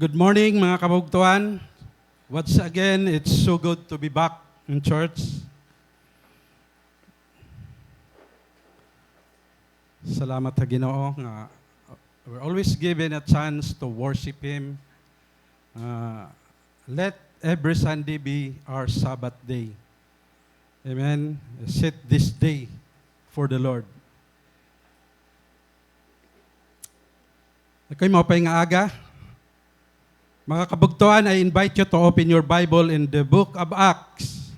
Good morning mga kabugtuan. Once again, it's so good to be back in church. Salamat sa Ginoo nga we're always given a chance to worship Him. Let every Sunday be our Sabbath day. Amen. Set this day for the Lord. Ako'y maupay nga aga. Mga kabugtuan, I invite you to open your Bible in the book of Acts.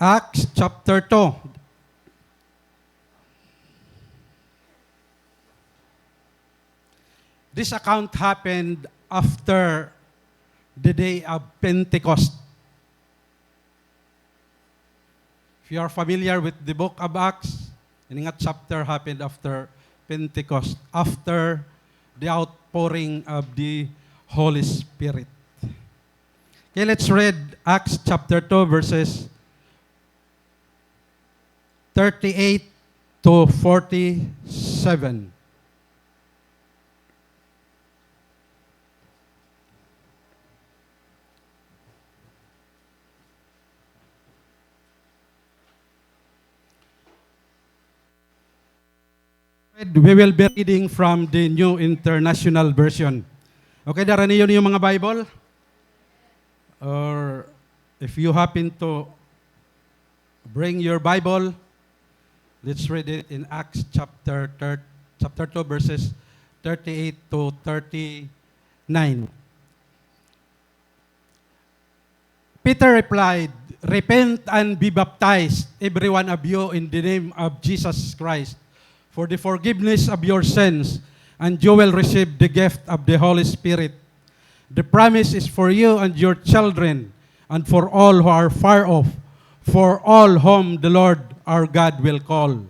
Acts chapter 2. This account happened after the day of Pentecost. If you are familiar with the book of Acts, in that chapter happened after Pentecost, after the outpouring of the Holy Spirit. Okay, let's read Acts chapter 2, verses 38 to 47. We will be reading from the New International Version. Okay, dara niyo yung mga Bible? Or if you happen to bring your Bible, let's read it in Acts chapter 2, verses 38 to 39. Peter replied, "Repent and be baptized, every one of you, in the name of Jesus Christ, for the forgiveness of your sins, and you will receive the gift of the Holy Spirit. The promise is for you and your children, and for all who are far off, for all whom the Lord our God will call."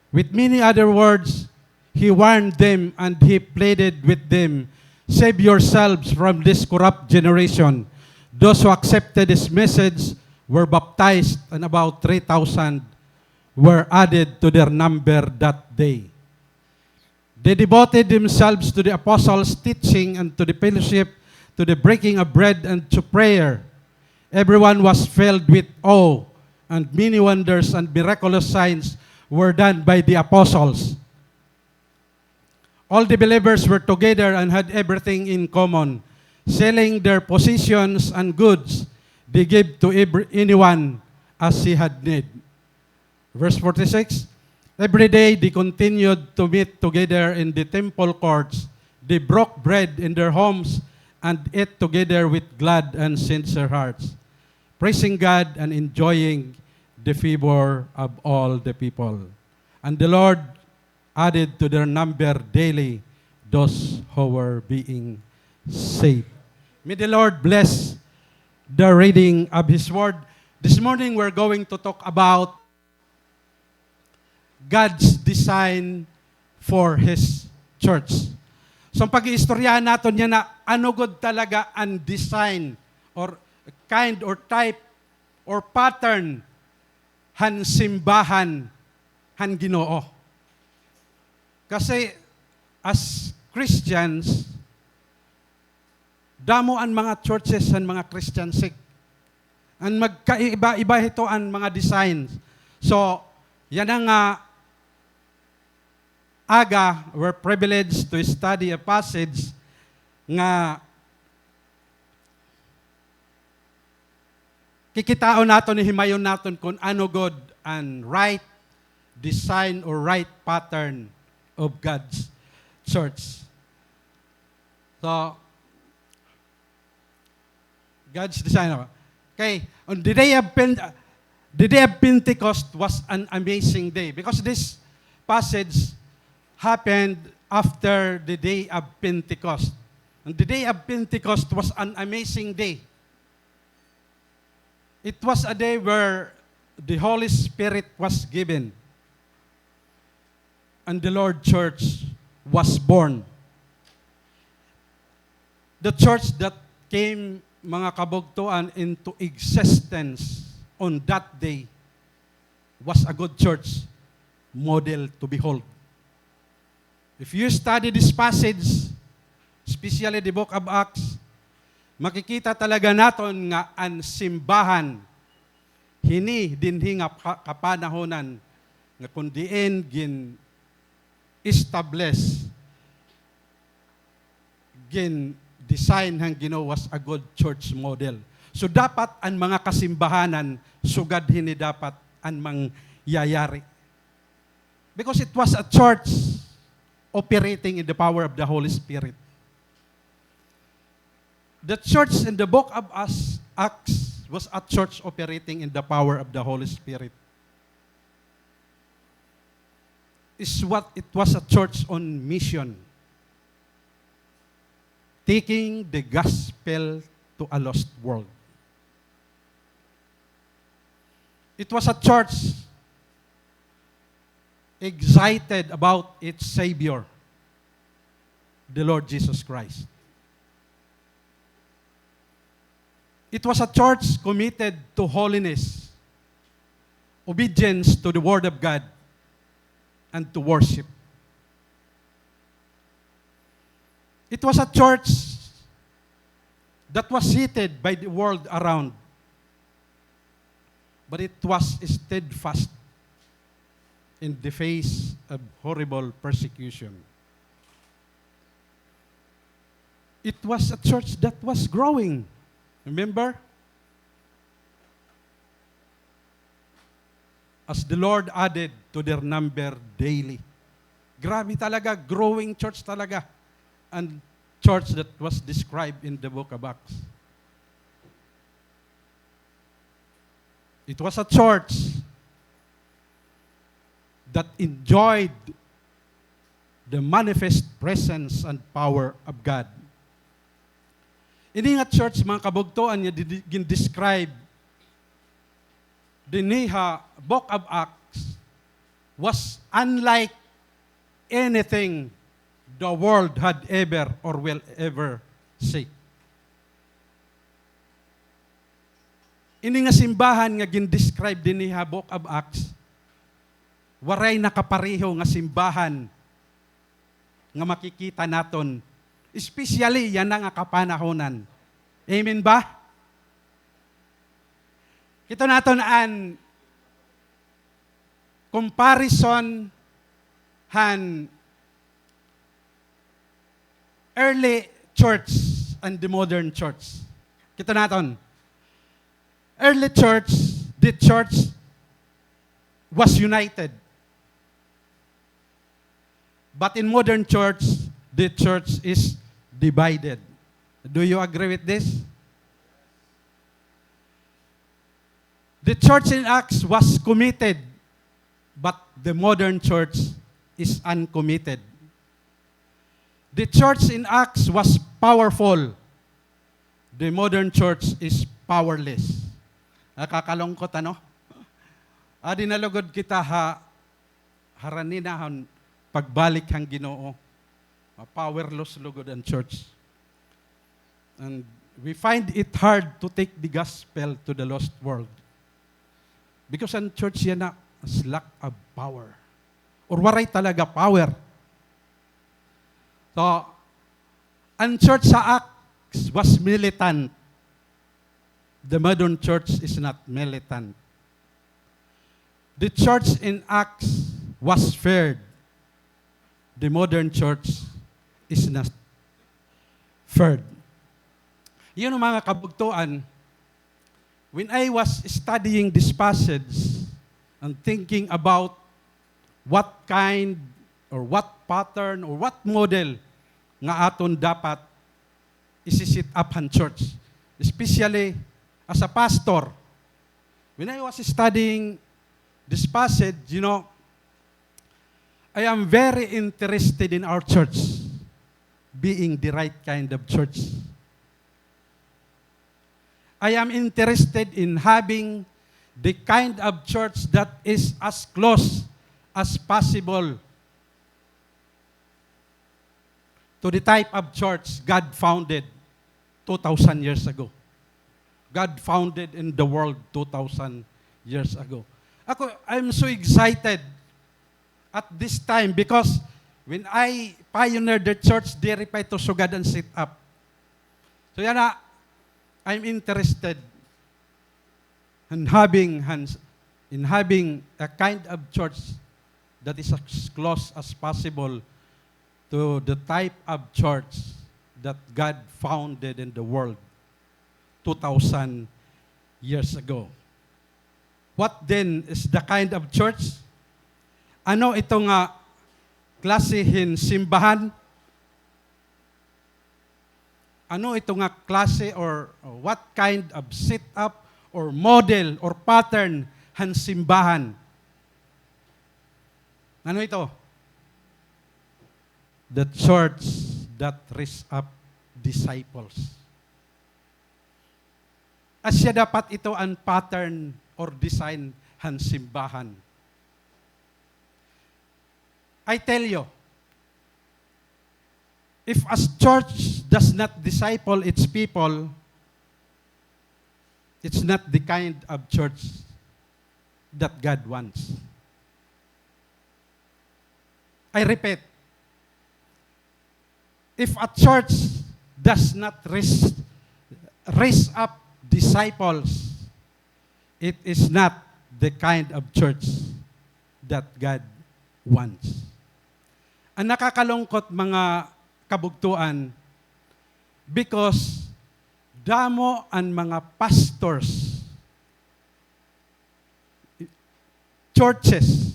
With many other words, he warned them and he pleaded with them, "Save yourselves from this corrupt generation." Those who accepted his message were baptized, and about 3,000 were added to their number that day. They devoted themselves to the apostles' teaching and to the fellowship, to the breaking of bread and to prayer. Everyone was filled with awe, and many wonders and miraculous signs were done by the apostles. All the believers were together and had everything in common. Selling their possessions and goods, they gave to anyone as he had need. Verse 46, every day they continued to meet together in the temple courts. They broke bread in their homes and ate together with glad and sincere hearts, praising God and enjoying the favor of all the people. And the Lord added to their number daily those who were being saved. May the Lord bless the reading of His Word. This morning we're going to talk about God's design for His church. So pag-iistoryahan natin niya na ano God talaga ang design or kind or type or pattern han simbahan han Ginoo. Kasi as Christians, damo ang mga churches han mga Christian sect. Ang magkaiba-iba ito ang mga designs. So, yan ang aga, we're privileged to study a passage nga kikitaon naton ni himayon naton kung ano God and right design or right pattern of God's church. So, God's design. Okay, on the day of Pentecost was an amazing day because this passage happened after the day of Pentecost. And the day of Pentecost was an amazing day. It was a day where the Holy Spirit was given and the Lord Church was born. The church that came, mga kabugtuan, into existence on that day was a good church model to behold. If you study this passage, especially the book of Acts, makikita talaga naton nga ang simbahan hini dinhi nga kapanahonan nga kundiin gin establish gin design hang Ginoo was a good church model. So dapat ang mga kasimbahanan sugad hini dapat ang mangyayari. Because it was a church operating in the power of the Holy Spirit. The church in the book of Acts was a church operating in the power of the Holy Spirit. It was a church on mission, taking the gospel to a lost world. It was a church excited about its Savior, the Lord Jesus Christ. It was a church committed to holiness, obedience to the Word of God, and to worship. It was a church that was hated by the world around, but it was steadfast in the face of horrible persecution. It was a church that was growing. Remember? As the Lord added to their number daily. Grabe talaga, growing church talaga. And church that was described in the book of Acts. It was a church that enjoyed the manifest presence and power of God. Ini nga church, mga kabugtoan niya, describe the book of Acts was unlike anything the world had ever or will ever see. Ini nga simbahan nga gin-describe din niya book of Acts, waray nakapareho nga simbahan nga makikita naton. Especially, yan nga kapanahonan. Amen ba? Ito naton an comparison han early church and the modern church. Kita naton. Early church, the church was united. But in modern church, the church is divided. Do you agree with this? The church in Acts was committed, but the modern church is uncommitted. The church in Acts was powerful. The modern church is powerless. Nakakalungkot, ano? Adi nalugod kita haraninahon pagbalik hang Ginoo. Powerless lugod ang church. And we find it hard to take the gospel to the lost world. Because ang church yan na lack of power. Or waray talaga power. So, ang church sa Acts was militant. The modern church is not militant. The church in Acts was feared. The modern church is not feared. Yun ang mga kabugtuan. When I was studying this passage and thinking about what kind or what pattern or what model nga aton dapat isi-set up ang church, especially as a pastor. When I was studying this passage, I am very interested in our church being the right kind of church. I am interested in having the kind of church that is as close as possible to the type of church God founded 2,000 years ago. God founded in the world 2,000 years ago. I'm so excited at this time because when I pioneered the church, diri pa ito sugad and sit up. So yan na, I'm interested in having a kind of church that is as close as possible to the type of church that God founded in the world 2,000 years ago. What then is the kind of church? Ano ito nga klasihin simbahan? Ano ito nga klase or what kind of setup or model or pattern han simbahan? Ano ito? The church that raise up disciples. Asya dapat ito ang pattern or design han simbahan. I tell you, if a church does not disciple its people, it's not the kind of church that God wants. I repeat, if a church does not raise up disciples, it is not the kind of church that God wants. Ang nakakalungkot mga kabugtuan, because damo ang mga pastors, churches,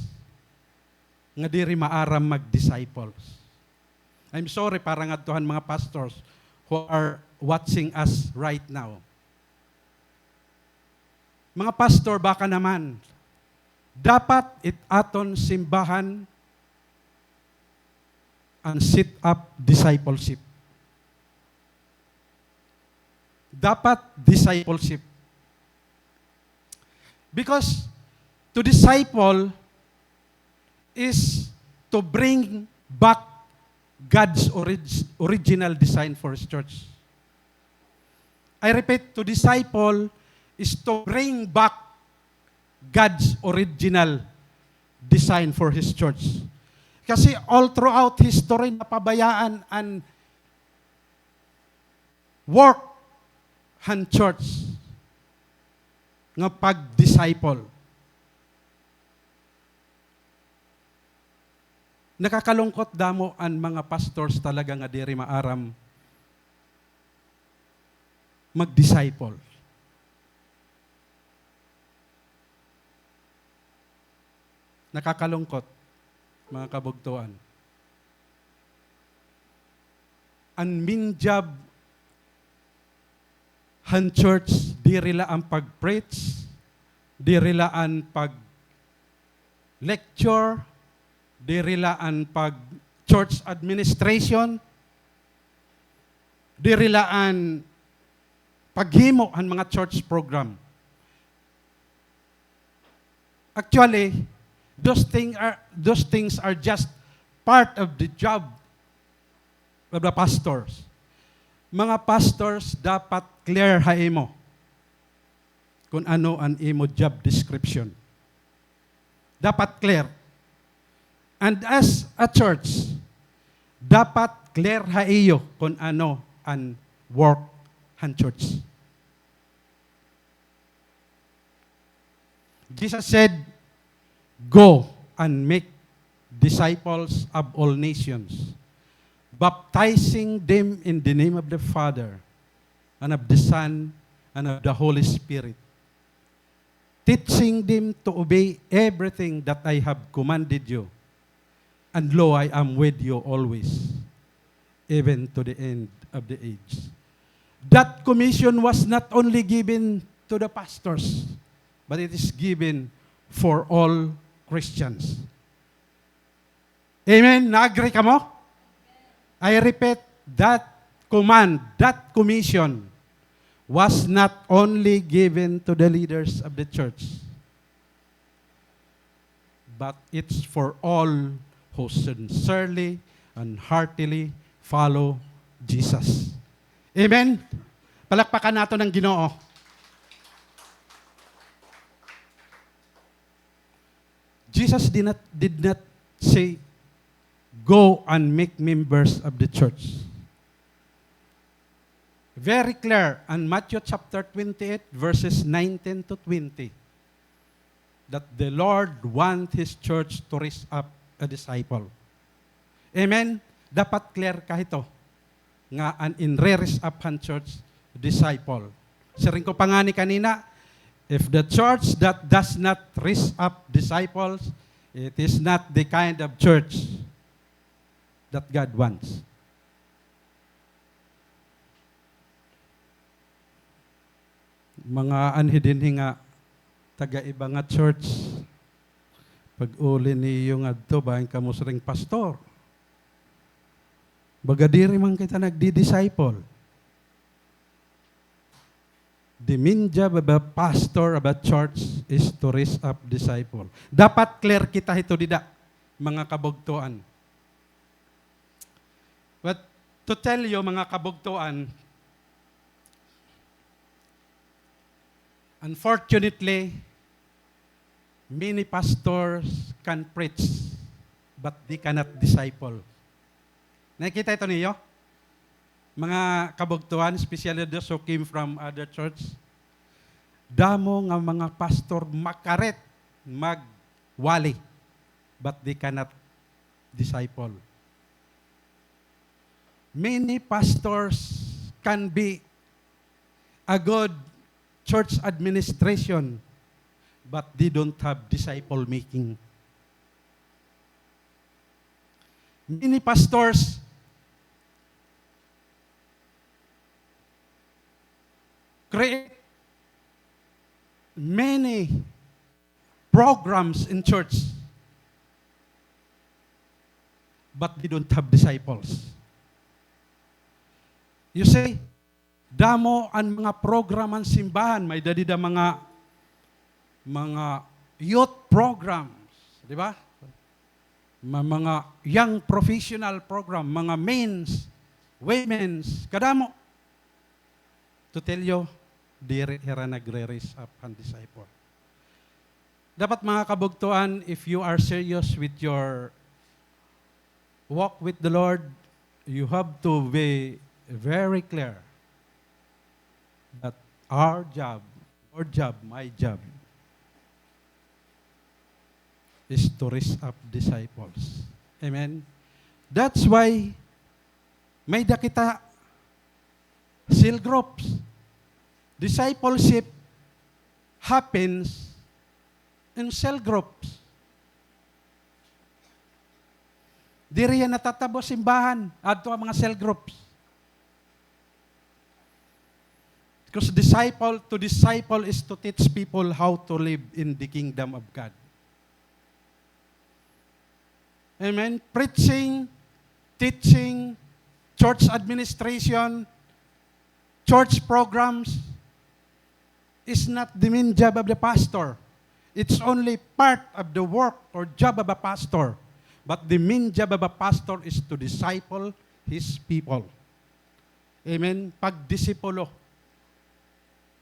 nga diri maaram mag-disciples. I'm sorry para nga tuhan mga pastors who are watching us right now. Mga pastor, baka naman, dapat aton simbahan ang sit-up discipleship. Dapat discipleship. Because to disciple is to bring back God's original design for His church. I repeat, to disciple is to bring back God's original design for His church. Kasi all throughout history, napabayaan ang work han church nga pag-disciple. Nakakalungkot damo ang mga pastors talaga nga diri maaram mag-disciple. Nakakalungkot, mga kabugtuan. Ang minjab han church, diri la ang pag-preach, diri la ang pag-lecture, diri la ang pag-church administration, diri la ang paghimo ang mga church program. Actually, those things are just part of the job of the pastors. Mga pastors dapat clear ha imo kung ano ang imo job description. Dapat clear. And as a church, dapat clear ha iyo kung ano ang work han church. Jesus said, "Go and make disciples of all nations, baptizing them in the name of the Father, and of the Son, and of the Holy Spirit, teaching them to obey everything that I have commanded you. And lo, I am with you always, even to the end of the age." That commission was not only given to the pastors, but it is given for all Christians. Amen? Na-agree ka mo? I repeat, that command, that commission was not only given to the leaders of the church, but it's for all who sincerely and heartily follow Jesus. Amen? Palakpakan nato ng Ginoo. Jesus did not say, go and make members of the church. Very clear in Matthew chapter 28, verses 19 to 20, that the Lord wants His church to raise up a disciple. Amen? Dapat clear ka ito, nga an in-raise up han church disciple. Siring ko pa nga ni kanina, if the church that does not raise up disciples, it is not the kind of church that God wants. Mga anhidin nga taga-iba nga church, pag-uli niyo nga ito, bahin ka mo siring pastor. Bagadiri man kita nagdi-disciple. The main job of a pastor of a church is to raise up disciple. Dapat clear kita ito dida, mga kabugtuan. But to tell you, mga kabugtuan, unfortunately, many pastors can preach, but they cannot disciple. Nakikita ito niyo? Mga kabugtuan, especially those who came from other church, damo nga mga pastor makaret, magwali, but they cannot disciple. Many pastors can be a good church administration, but they don't have disciple making. Many pastors create many programs in church, but they don't have disciples. You see, damo ang mga program ang simbahan, may dadida mga youth programs, di ba? Mga young professional program, mga men's, women's, kadamo. To tell you, diri hira nagre-raise up ang disciple. Dapat mga kabugtuan, if you are serious with your walk with the Lord, you have to be very clear that our job, my job, is to raise up disciples. Amen? That's why may dakita cell groups. Discipleship happens in cell groups. Diri yan natatabo simbahan adto ang mga cell groups. Because to disciple is to teach people how to live in the kingdom of God. Amen? Preaching, teaching, church administration, church programs is not the main job of the pastor. It's only part of the work or job of a pastor. But the main job of a pastor is to disciple his people. Amen? Pagdisipulo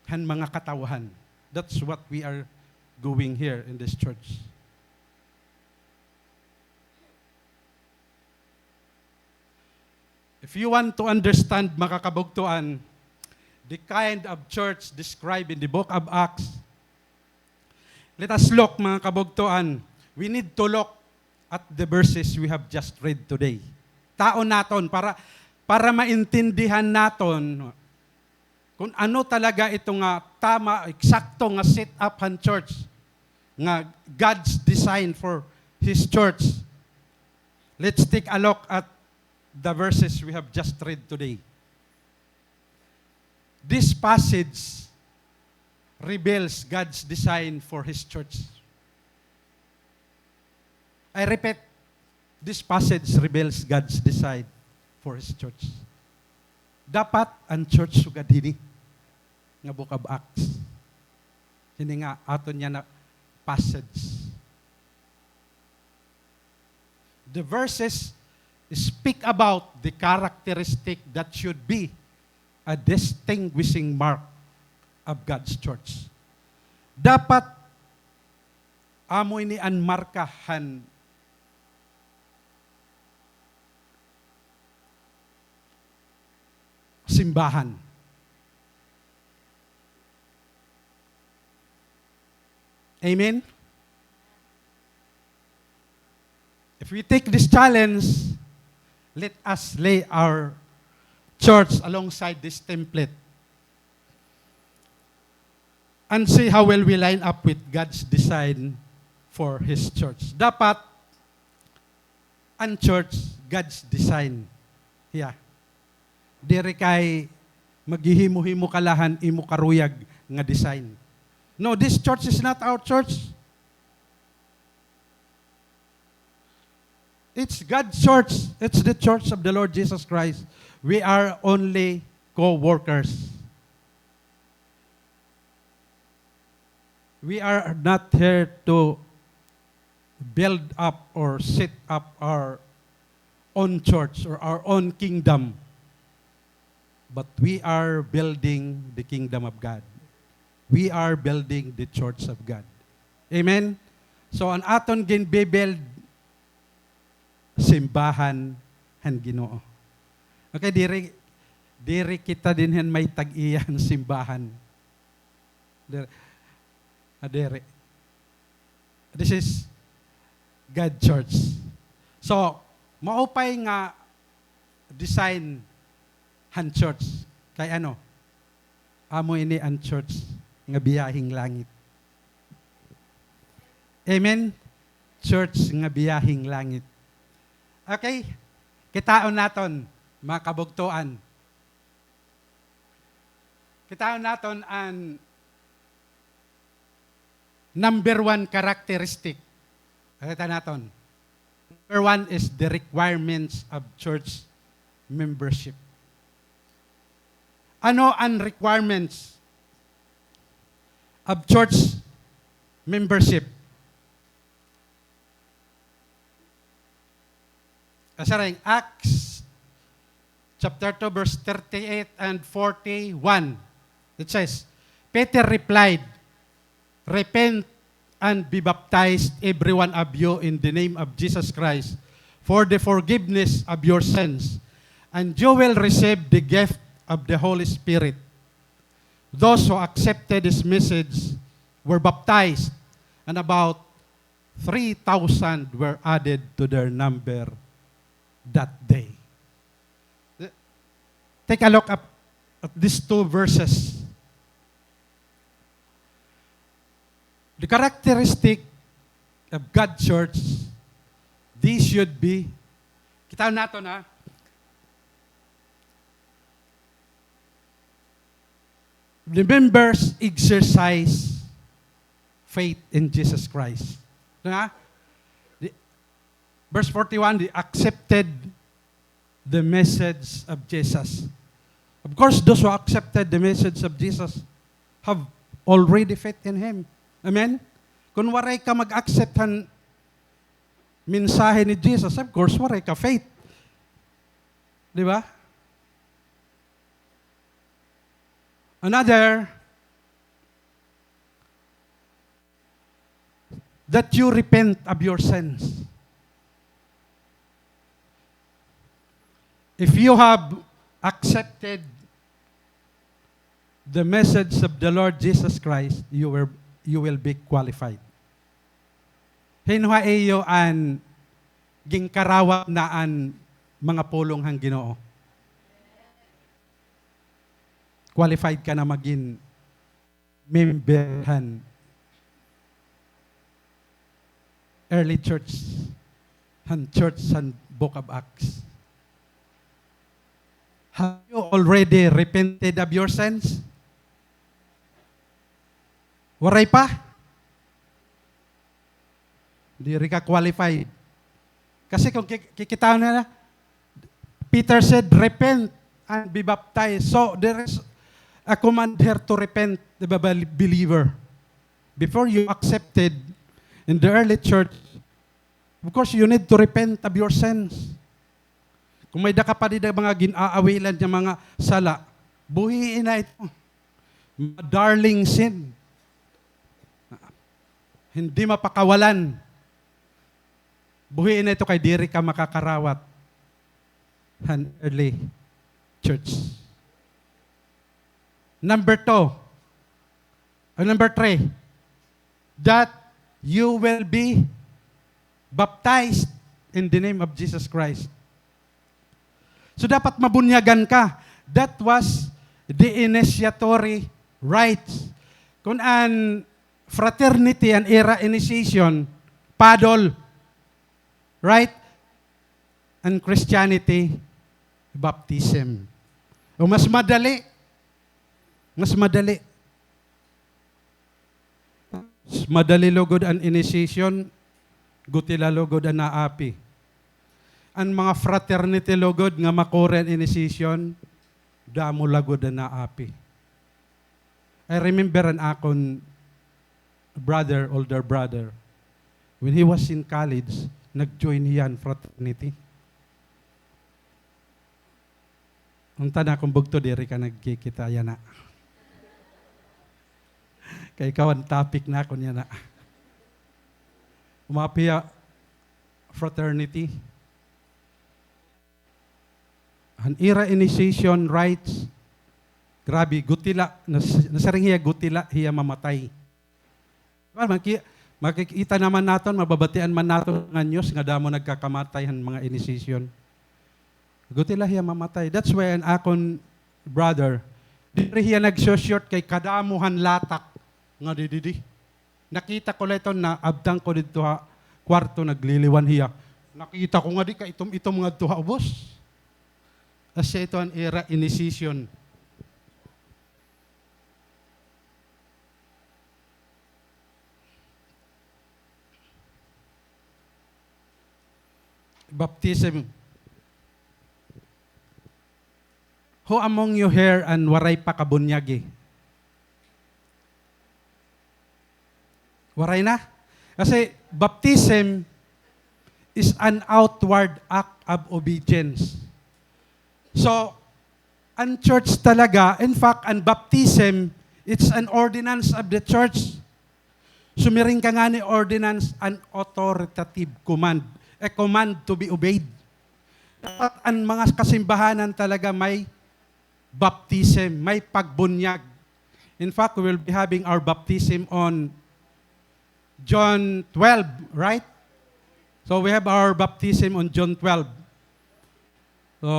han mga katawhan. That's what we are doing here in this church. If you want to understand, mga kabugtuan, the kind of church described in the book of Acts, let us look, mga kabugtuan. We need to look at the verses we have just read today. Taon naton para maintindihan naton kung ano talaga ito nga tama, eksakto nga set up han church, nga God's design for His church. Let's take a look at the verses we have just read today. This passage reveals God's design for His church. I repeat, this passage reveals God's design for His church. Dapat ang church sugad hini nga book of Acts. Hini nga aton niya na passage. The verses speak about the characteristic that should be a distinguishing mark of God's church. Dapat amo ini an markahan simbahan. Amen? If we take this challenge, let us lay our church alongside this template and see how well we line up with God's design for His church. Dapat ang church, God's design. Yeah. Diri kay maghihimo-himo kalahan imo karuyag nga design. No, this church is not our church. It's God's church. It's the church of the Lord Jesus Christ. We are only co-workers. We are not here to build up or set up our own church or our own kingdom. But we are building the kingdom of God. We are building the church of God. Amen? So, ang aton ginbibuild, simbahan han Ginoo. Okay, diri kita din hen may tag-iyan simbahan. Diri. This is God Church. So, maupay nga design han church. Kay ano? Amo ini ang church nga biyahing langit. Amen? Church nga biyahing langit. Okay? Kitaon naton, mga kabugtuan. Kitaon naton ang number 1 characteristic. Kita naton. Number 1 is the requirements of church membership. Ano ang requirements of church membership? Kasaring Acts chapter 2 verse 38 and 41. It says, Peter replied, "Repent and be baptized, every one of you, in the name of Jesus Christ, for the forgiveness of your sins, and you will receive the gift of the Holy Spirit." Those who accepted this message were baptized, and about 3,000 were added to their number that day. Take a look at these two verses. The characteristic of God's church, these should be, kita nato na, the members exercise faith in Jesus Christ. Verse 41, they accepted the message of Jesus. Of course, those who accepted the message of Jesus have already faith in Him. Amen? Kung waray ka mag-accept ang mensahe ni Jesus, of course, waray ka faith. Di ba? Another, that you repent of your sins. If you have accepted the message of the Lord Jesus Christ, you will be qualified. Hinwa iyo an gingkarawa na an mga pulong hang Ginoo. Qualified ka na maging memberhan early church and church and Book of Acts. Have you already repented of your sins? Waray pa? Hindi rin ka qualified. Kasi kung kikita na, Peter said, repent and be baptized. So there is a command here to repent, the believer. Before you accepted in the early church, of course, you need to repent of your sins. Kung may dakapadid mga ginaawilan ng mga sala, buhiin na ito. Darling sin. hindi mapakawalan. Buhiin na ito kay diri ka makakarawat. An early church. Number 3, that you will be baptized in the name of Jesus Christ. So dapat mabunyagan ka. That was the initiatory rites. Kung an fraternity and era initiation, padol, right? And Christianity, baptism. O mas madali. Mas madali. Mas madali lugod ang initiation, gutila lugod ang naapi. Ang mga fraternity lugod nga makorean initiation, damo lagod ang naapi. I remember an akon brother, older brother, when he was in college, nag-join yan fraternity. Unta na kung bugto diri ka nagkikita yan na. Kay ikaw ang topic na ako niya na. Umapia fraternity. An era initiation rites. Grabe, gutila. Nasaring hiya gutila, hiya mamatay. Makikita naman natin, mababatian man natin ng news, nga damo nagkakamatay ang mga initiation. Gutila hiya mamatay. That's why an akon brother, diri hiya nag-short kay kadamuhan latak. Nga didi. Nakita ko lang ito na abdang ko dito kwarto nagliliwan hiya. Nakita ko nga di ka itom nga tuha ubos. Asya ito ang era initiation. Baptism. Who among you here and waray pa kabunyagi? Waray na? Kasi baptism is an outward act of obedience. So, ang church talaga, in fact, ang baptism, it's an ordinance of the church. Sumiring ka nga ni ordinance, an authoritative command. A command to be obeyed. At ang mga kasimbahanan talaga may baptism, may pagbunyag. In fact, we will be having our baptism on John 12, right? So we have our baptism on John 12. So,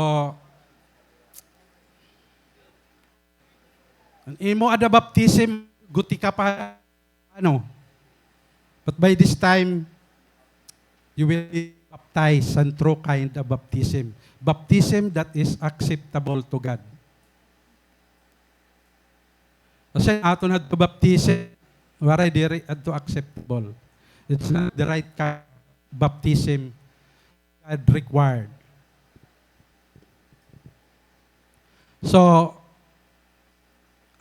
ang imo ada baptism, guti ka pa, But by this time, you will be baptized and true kind of baptism. Baptism that is acceptable to God. Kasi ato na to baptism, waray diri adto acceptable. It's not the right kind of baptism God required. So,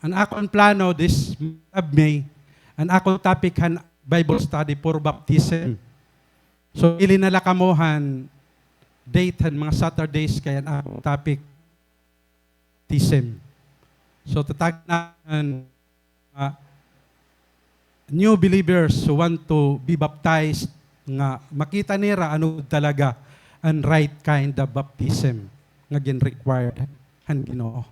ang akong plano this of May, ang akong topic han Bible study for baptism. So, ilinala kamohan date han mga Saturdays kaya ang akong topic baptism. So, tatag na new believers who want to be baptized nga makita nira ano talaga ang right kind of baptism nga gin-required han Ginoo.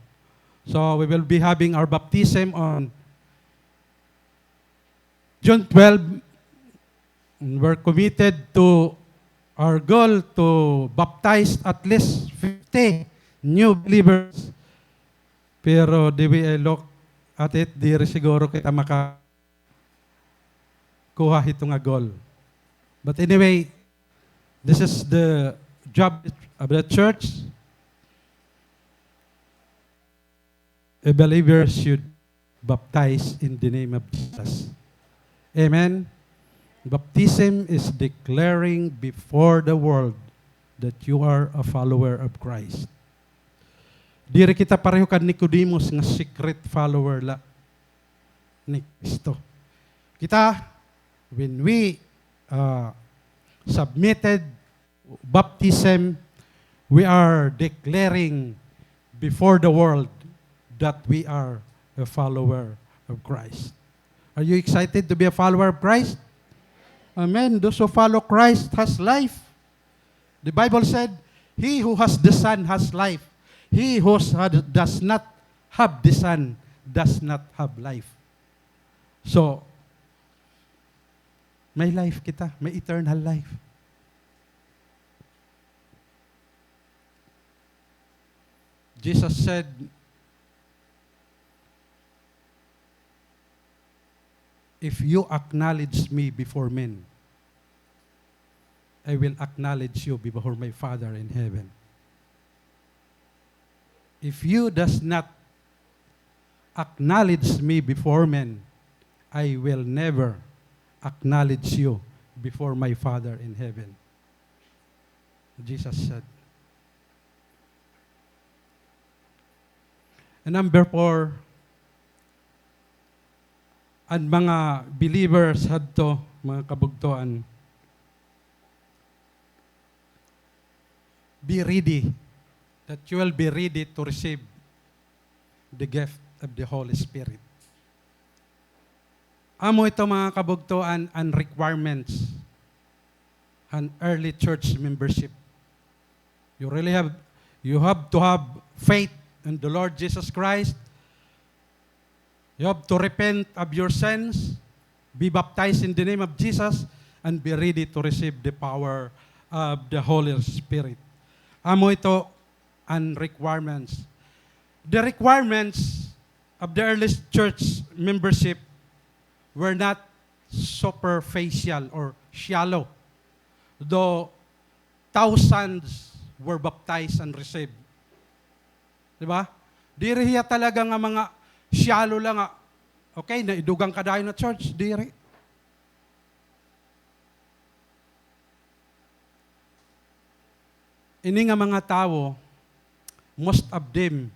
So, we will be having our baptism on June 12. We're committed to our goal to baptize at least 50 new believers. Pero di we look at it, di rin siguro kita makakuha ito nga goal. But anyway, this is the job of the church. A believer should baptize in the name of Jesus. Amen. Baptism is declaring before the world that you are a follower of Christ. Diri kita pareho kan Nicodemus nga secret follower la ni Kristo. Kita, when we submitted baptism, we are declaring before the world that we are a follower of Christ. Are you excited to be a follower of Christ? Amen. Those who follow Christ has life. The Bible said, he who has the Son has life. He who does not have the Son does not have life. So, may life kita. May eternal life. Jesus said, if you acknowledge me before men, I will acknowledge you before my Father in heaven. If you does not acknowledge me before men, I will never acknowledge you before my Father in heaven. Jesus said. And number 4, ang mga believers hadto, mga kabugtuan, be ready, that you will be ready to receive the gift of the Holy Spirit. Amo ito mga kabugtuan and requirements an early church membership. You have to have faith in the Lord Jesus Christ. You have to repent of your sins, be baptized in the name of Jesus, and be ready to receive the power of the Holy Spirit. Amo ito ang requirements. The requirements of the early church membership were not superficial or shallow, though thousands were baptized and received. Diba? Diriya talaga nga mga shallow lang nga. Okay, naidugang ka dayon na church, diri. Ini nga mga tao, most of them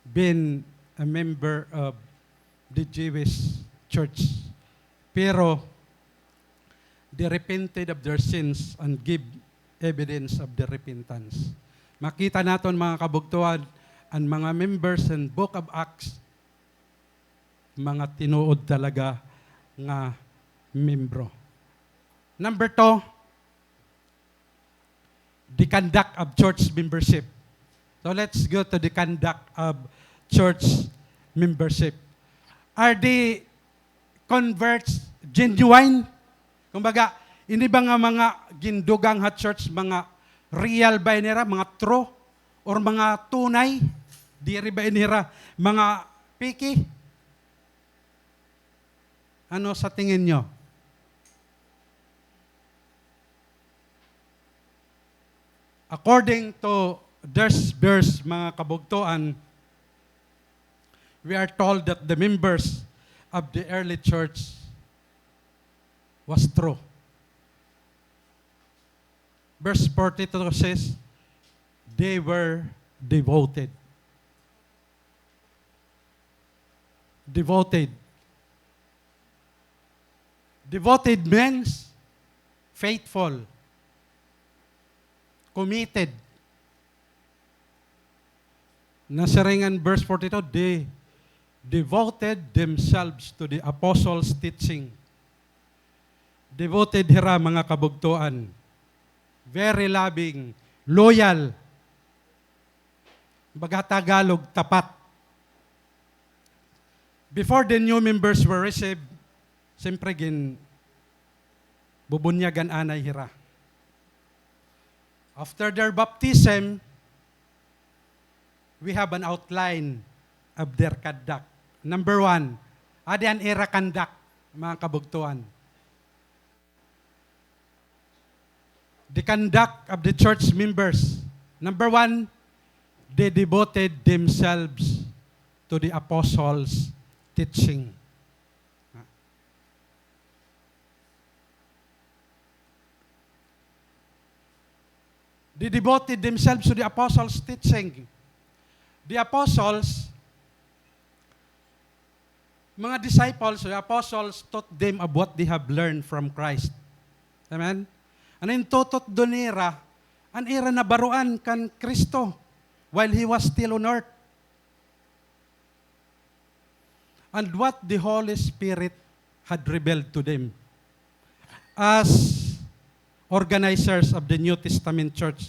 been a member of the Jewish church. Pero, they repented of their sins and give evidence of their repentance. Makita naton mga kabugtuan, ang mga members in Book of Acts, mga tinuod talaga nga membro. Number 2, the conduct of church membership. So let's go to the conduct of church membership. Are the converts genuine? Kumbaga, ini ba nga mga gindugang ha church, mga real ba nila, mga true, or mga tunay? Diri ba nila, mga piki? Ano sa tingin nyo? According to this verse, mga kabugtuan, we are told that the members of the early church was true. Verse 42 says, they were devoted. Devoted. Devoted means faithful, committed. Nasaringan verse 42, they devoted themselves to the apostles' teaching. Devoted hira mga kabugtuan. Very loving, loyal. Baga Tagalog, tapat. Before the new members were received, siyempre bubunyagan anay hira. After their baptism, we have an outline of their conduct. Number 1, adi an era conduct, mga kabugtuan. The conduct of the church members. Number 1, they devoted themselves to the apostles' teaching. They devoted themselves to the apostles' teaching. The apostles, mga disciples, the apostles taught them of what they have learned from Christ. Amen? Ano yung tutot doon nira? An ira na baruan kan Kristo while He was still on earth. And what the Holy Spirit had revealed to them. as organizers of the New Testament church.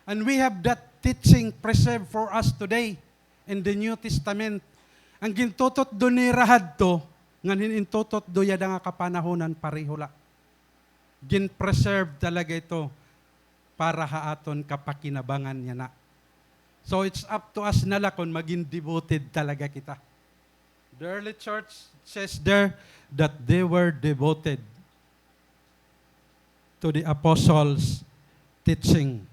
And we have that teaching preserved for us today in the New Testament. Ang gintutot do ni Rahad to, nga hinintutot do yada nga kapanahonan parihula. Gin-preserve talaga ito para haaton kapakinabangan niya na. So it's up to us nala kung maging devoted talaga kita. The early church says there that they were devoted to the apostles' teaching.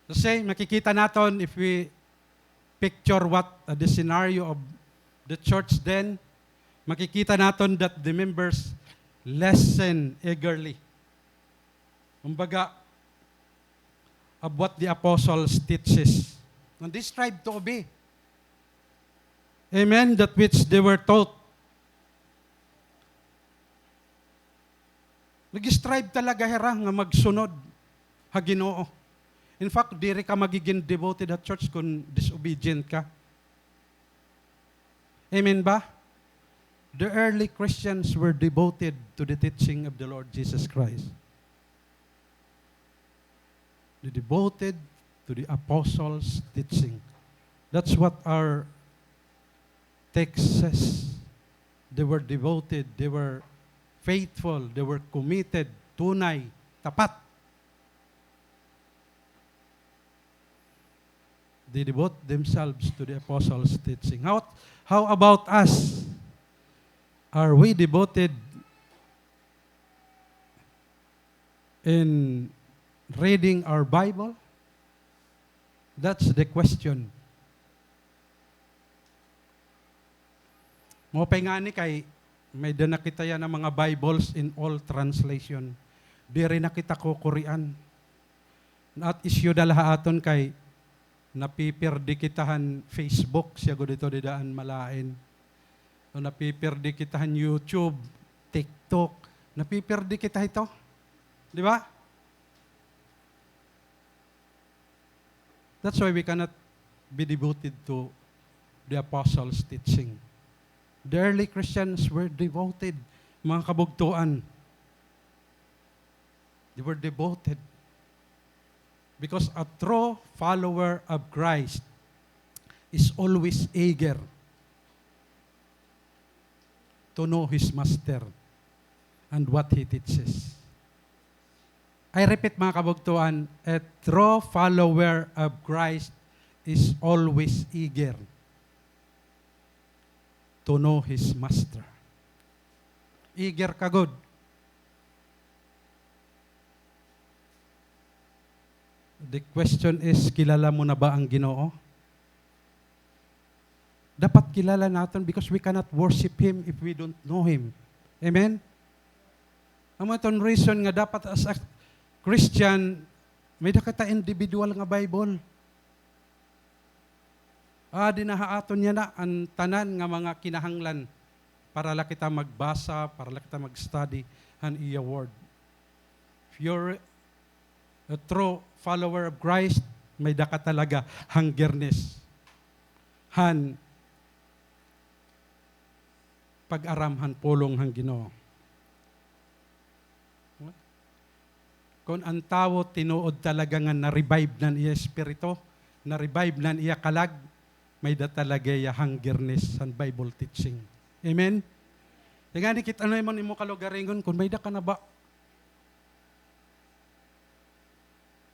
Kasi makikita natin if we picture what the scenario of the church then, makikita natin that the members listen eagerly. Kumbaga, of what the apostles teaches. And they strive to obey. Amen, that which they were taught. Nag-strive talaga hera nga magsunod ha Ginoo. In fact, diri ka magiging devoted at church kung disobedient ka. Amen ba? The early Christians were devoted to the teaching of the Lord Jesus Christ. They devoted to the apostles' teaching. That's what our text says. They were devoted, they were faithful, they were committed, tunay, tapat. They devote themselves to the apostles' teaching. How about us? Are we devoted in reading our Bible? That's the question. Mopay nga ni kay may nakita yan ng mga Bibles in all translation. Di rin nakita ko Korean. At isyu dalaha aton kay napipirdi kitahan Facebook siya go dito didaan malain. O napipirdi kitahan YouTube, TikTok. Napipirdi kita ito. Di ba? That's why we cannot be devoted to the apostles' teaching. The early Christians were devoted, mga kabugtuan. They were devoted. Because a true follower of Christ is always eager to know his master and what he teaches. I repeat mga kabugtuan, a true follower of Christ is always eager to know his master. Eager ka good. The question is, kilala mo na ba ang Ginoo? Dapat kilala natin because we cannot worship Him if we don't know Him. Amen? Ang mga reason nga dapat as a Christian, may dakata individual nga Bible. Dinahaaton niya na ang tanan nga mga kinahanglan para la kita magbasa, para la kita mag-study han iya word. If you're a true follower of Christ, may daka talaga hungerness. Han pag-aramhan pulong hang Ginoo. Kung ang tao tinuod talaga nga na-revive nan iya espiritu, na-revive nan iya kalag, may da talaga iya hungerness and Bible teaching. Amen? Kaya nga kita na mo kalugaringon, kung may da ka na ba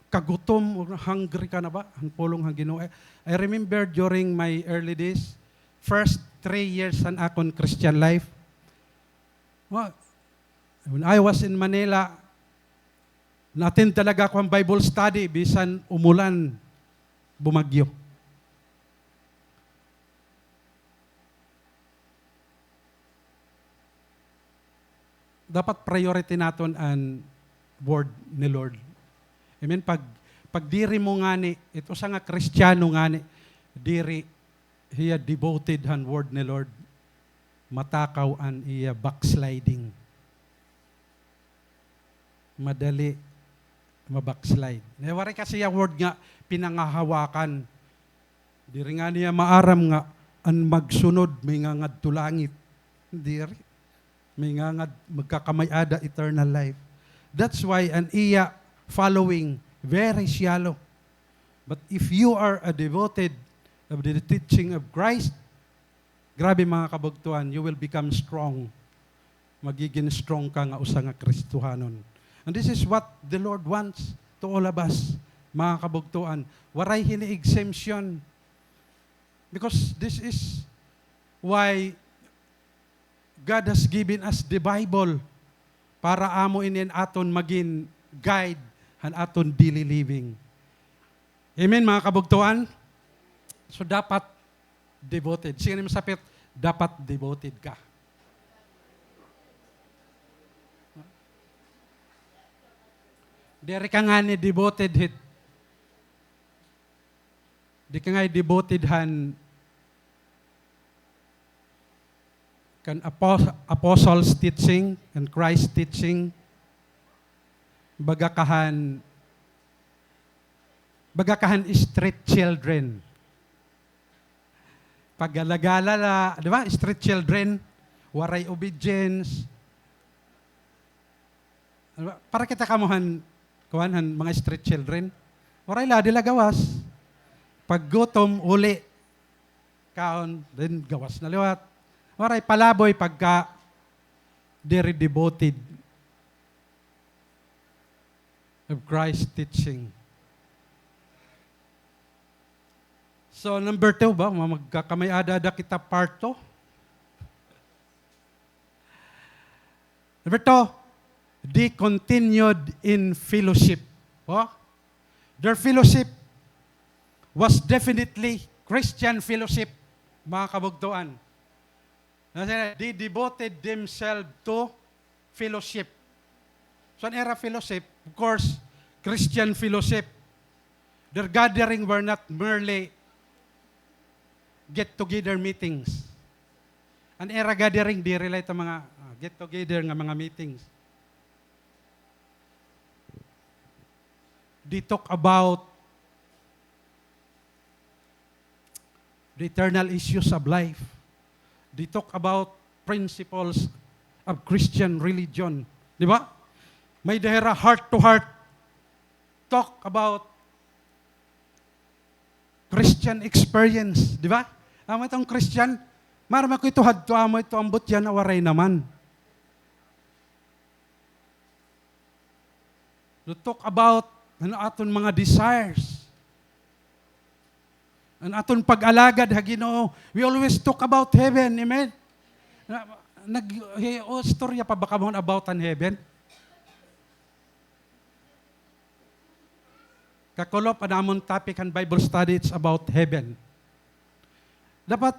kagutom o hungry ka na ba? Ang pulong hang Ginoo. I remember during my early days, first 3 years an akon Christian life, when I was in Manila, natin talaga ako ang Bible study, bisan umulan, bumagyo. Dapat priority natin ang word ni Lord. Amen? Pag diri mo nga ni, ito sa nga Kristiyano nga ni, diri, hiya devoted han word ni Lord, matakaw an iya backsliding. Madali mabackslide. Nawari kasi yung word nga, pinangahawakan. Diri nga niya maaram nga, ang magsunod, may nga ngadto langit. Diri. may ngangad magkakamay-ada eternal life. That's why an iya following very shallow. But if you are a devoted of the teaching of Christ, grabe mga kabugtuhan, you will become strong. Magiging strong ka nga usa nga Kristohanon. And this is what the Lord wants to all of us, mga kabugtuhan. Waray hini-exemption. Because this is why God has given us the Bible para amo inin aton maging guide han aton daily living. Amen, mga kabugtuhan? So dapat devoted. Sige naman sapit, dapat devoted ka. Dere ka nga ni devoted hit. Di ka nga devoted han kan apostles teaching and Christ teaching. Bagakahan street children. Paggalagala, di ba? Street children, waray obedience. Diba? Para kita kamuhan, kuwanhan, mga street children, waray la, dila gawas. Pag gutom, uli, kaon, then gawas na liwat. Waray palaboy pagka they're devoted of Christ teaching. So, number 2 ba? Magkakamay-ada-ada kita part 2. Number 2, they continued in fellowship. Oh? Their fellowship was definitely Christian fellowship, mga kabugtuan. They devoted themselves to fellowship. So, an era fellowship, of course, Christian fellowship. Their gathering were not merely get-together meetings. An era gathering, di relate ang mga get-together nga mga meetings. They talk about the eternal issues of life. They talk about principles of Christian religion. Di ba? May dahera heart-to-heart talk about Christian experience. Di ba? Amo itong Christian, marama ko ito hadto, amo ito ambot yan, awaray naman. To talk about aton mga desires. Ang aton pag-alagad, Ginoo. We always talk about heaven. Amen? Storya pa baka mo about an heaven? Kakulop, anamon topic and Bible study, it's about heaven. Dapat,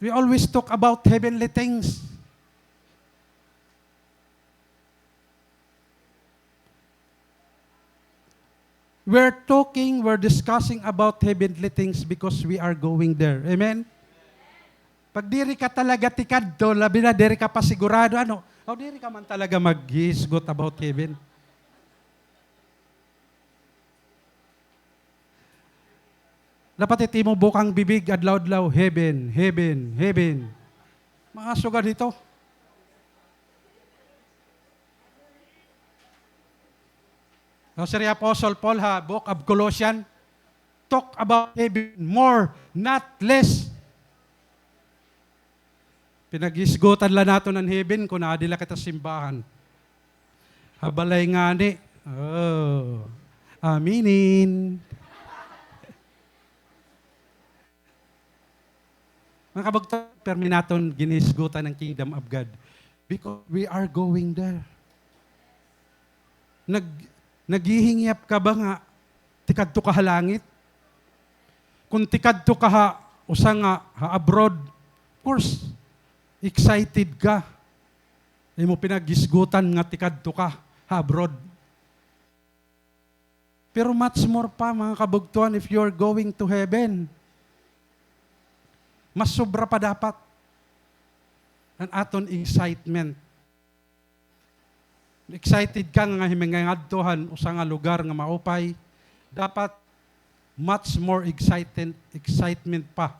we always talk about heavenly things. We're discussing about heavenly things because we are going there. Amen? Pag diri ka talaga tikadto, labi na diri ka pa sigurado, ano? O diri ka man talaga mag-hisgot about heaven. Dapat iti mo bukang bibig, adlaw-adlaw, heaven, heaven, heaven. Mga suga dito. Sir Apostle Paul, book of Colossians, talk about heaven more, not less. Pinag-isgutan lang nato ng heaven kung naadila kita simbahan. Habalay nga ni. Oh, aminin. Mga kabagto, permi naton ginisgutan ng kingdom of God. Because we are going there. Naghihingyap ka ba nga, tikadto ka halangit? Kung tikadto ka usa nga abroad, of course, excited ka. Ay mo pinagisgutan nga tikadto ka abroad. Pero much more pa, mga kabugtuan, if you're going to heaven, mas sobra pa dapat ang aton excitement. Excited ka nga himingadtohan usa nga lugar nga maupay, dapat much more excitement pa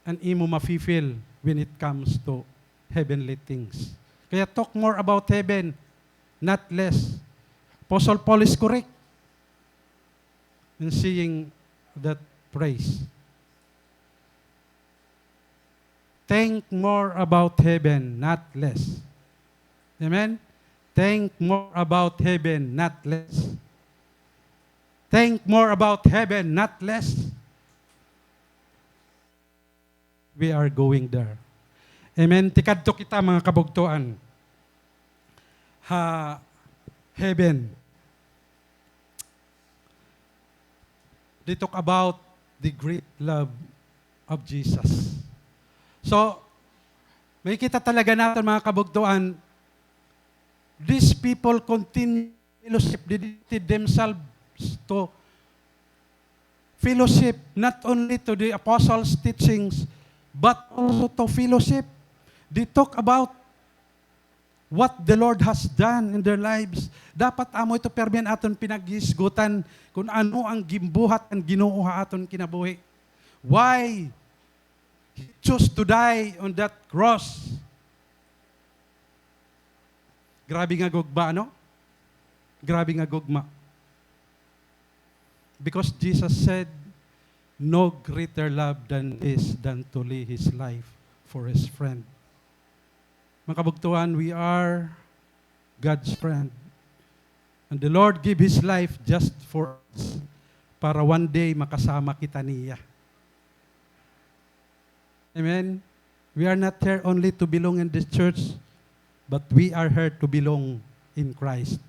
ang imo ma-feel when it comes to heavenly things. Kaya talk more about heaven, not less. Apostle Paul is correct in seeing that praise. Think more about heaven, not less. Amen? Think more about heaven, not less. Think more about heaven, not less. We are going there. Amen? Tikadto kita mga kabugtuan. Heaven. They talk about the great love of Jesus. So, may kita talaga natin mga kabugtuan, these people continue fellowship, dedicated themselves to fellowship, not only to the apostles' teachings, but also to fellowship. They talk about what the Lord has done in their lives. Dapat amo ito permian aton pinaghisgutan kung ano ang gimbuhat ang Ginoo aton kinabuhi. Why He chose to die on that cross? Grabe nga gugma, ano? Grabe nga gugma. Because Jesus said, no greater love than this, than to lay His life for His friend. Mga kabugtuan, we are God's friend. And the Lord gave His life just for us, para one day makasama kita niya. Amen? We are not here only to belong in this church, but we are here to belong in Christ.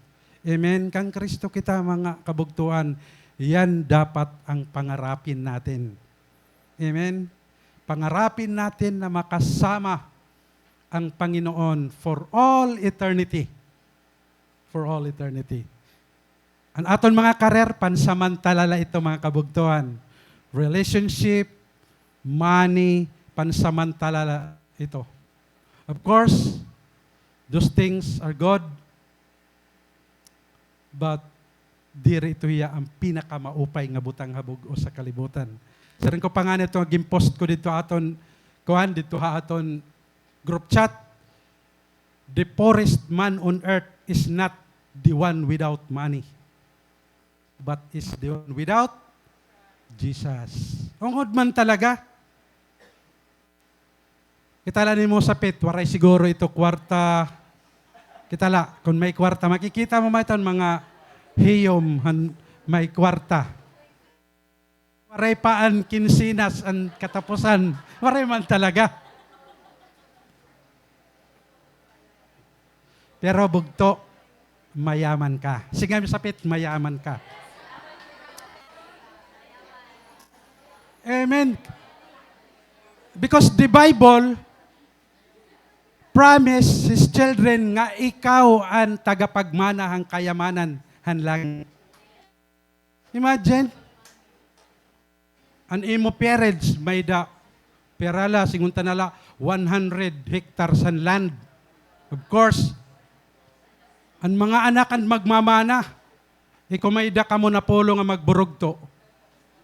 Amen? Kang Kristo kita mga kabugtuan, yan dapat ang pangarapin natin. Amen? Pangarapin natin na makasama ang Panginoon for all eternity. For all eternity. Ang aton mga karer, pansamantala ito mga kabugtuan. Relationship, money, pansamantala ito. Of course, those things are good, but diri ito hiya ang pinakamaupay nga butang habog o sa kalibutan. Sarin ko pa nga nito, gimpost ko dito aton, kuhan dito ha aton group chat. The poorest man on earth is not the one without money, but is the one without Jesus. Ungod man talaga. Kitala ni mo sa pit, waray siguro ito kwarta. Kitala, kung may kwarta, makikita mo mga hiyom, may kwarta. Waray paan kinsinas ang katapusan. Waray man talaga. Pero bugto, mayaman ka. Sige sa pit, mayaman ka. Amen. Because the Bible promise His children nga ikaw ang tagapagmana ang kayamanan hanlang. Imagine, an imo parents may da perala singunta nala 100 hectares ang land. Of course, ang mga anak ang magmamana. Ikaw may da ka mo na polo nga magburugto.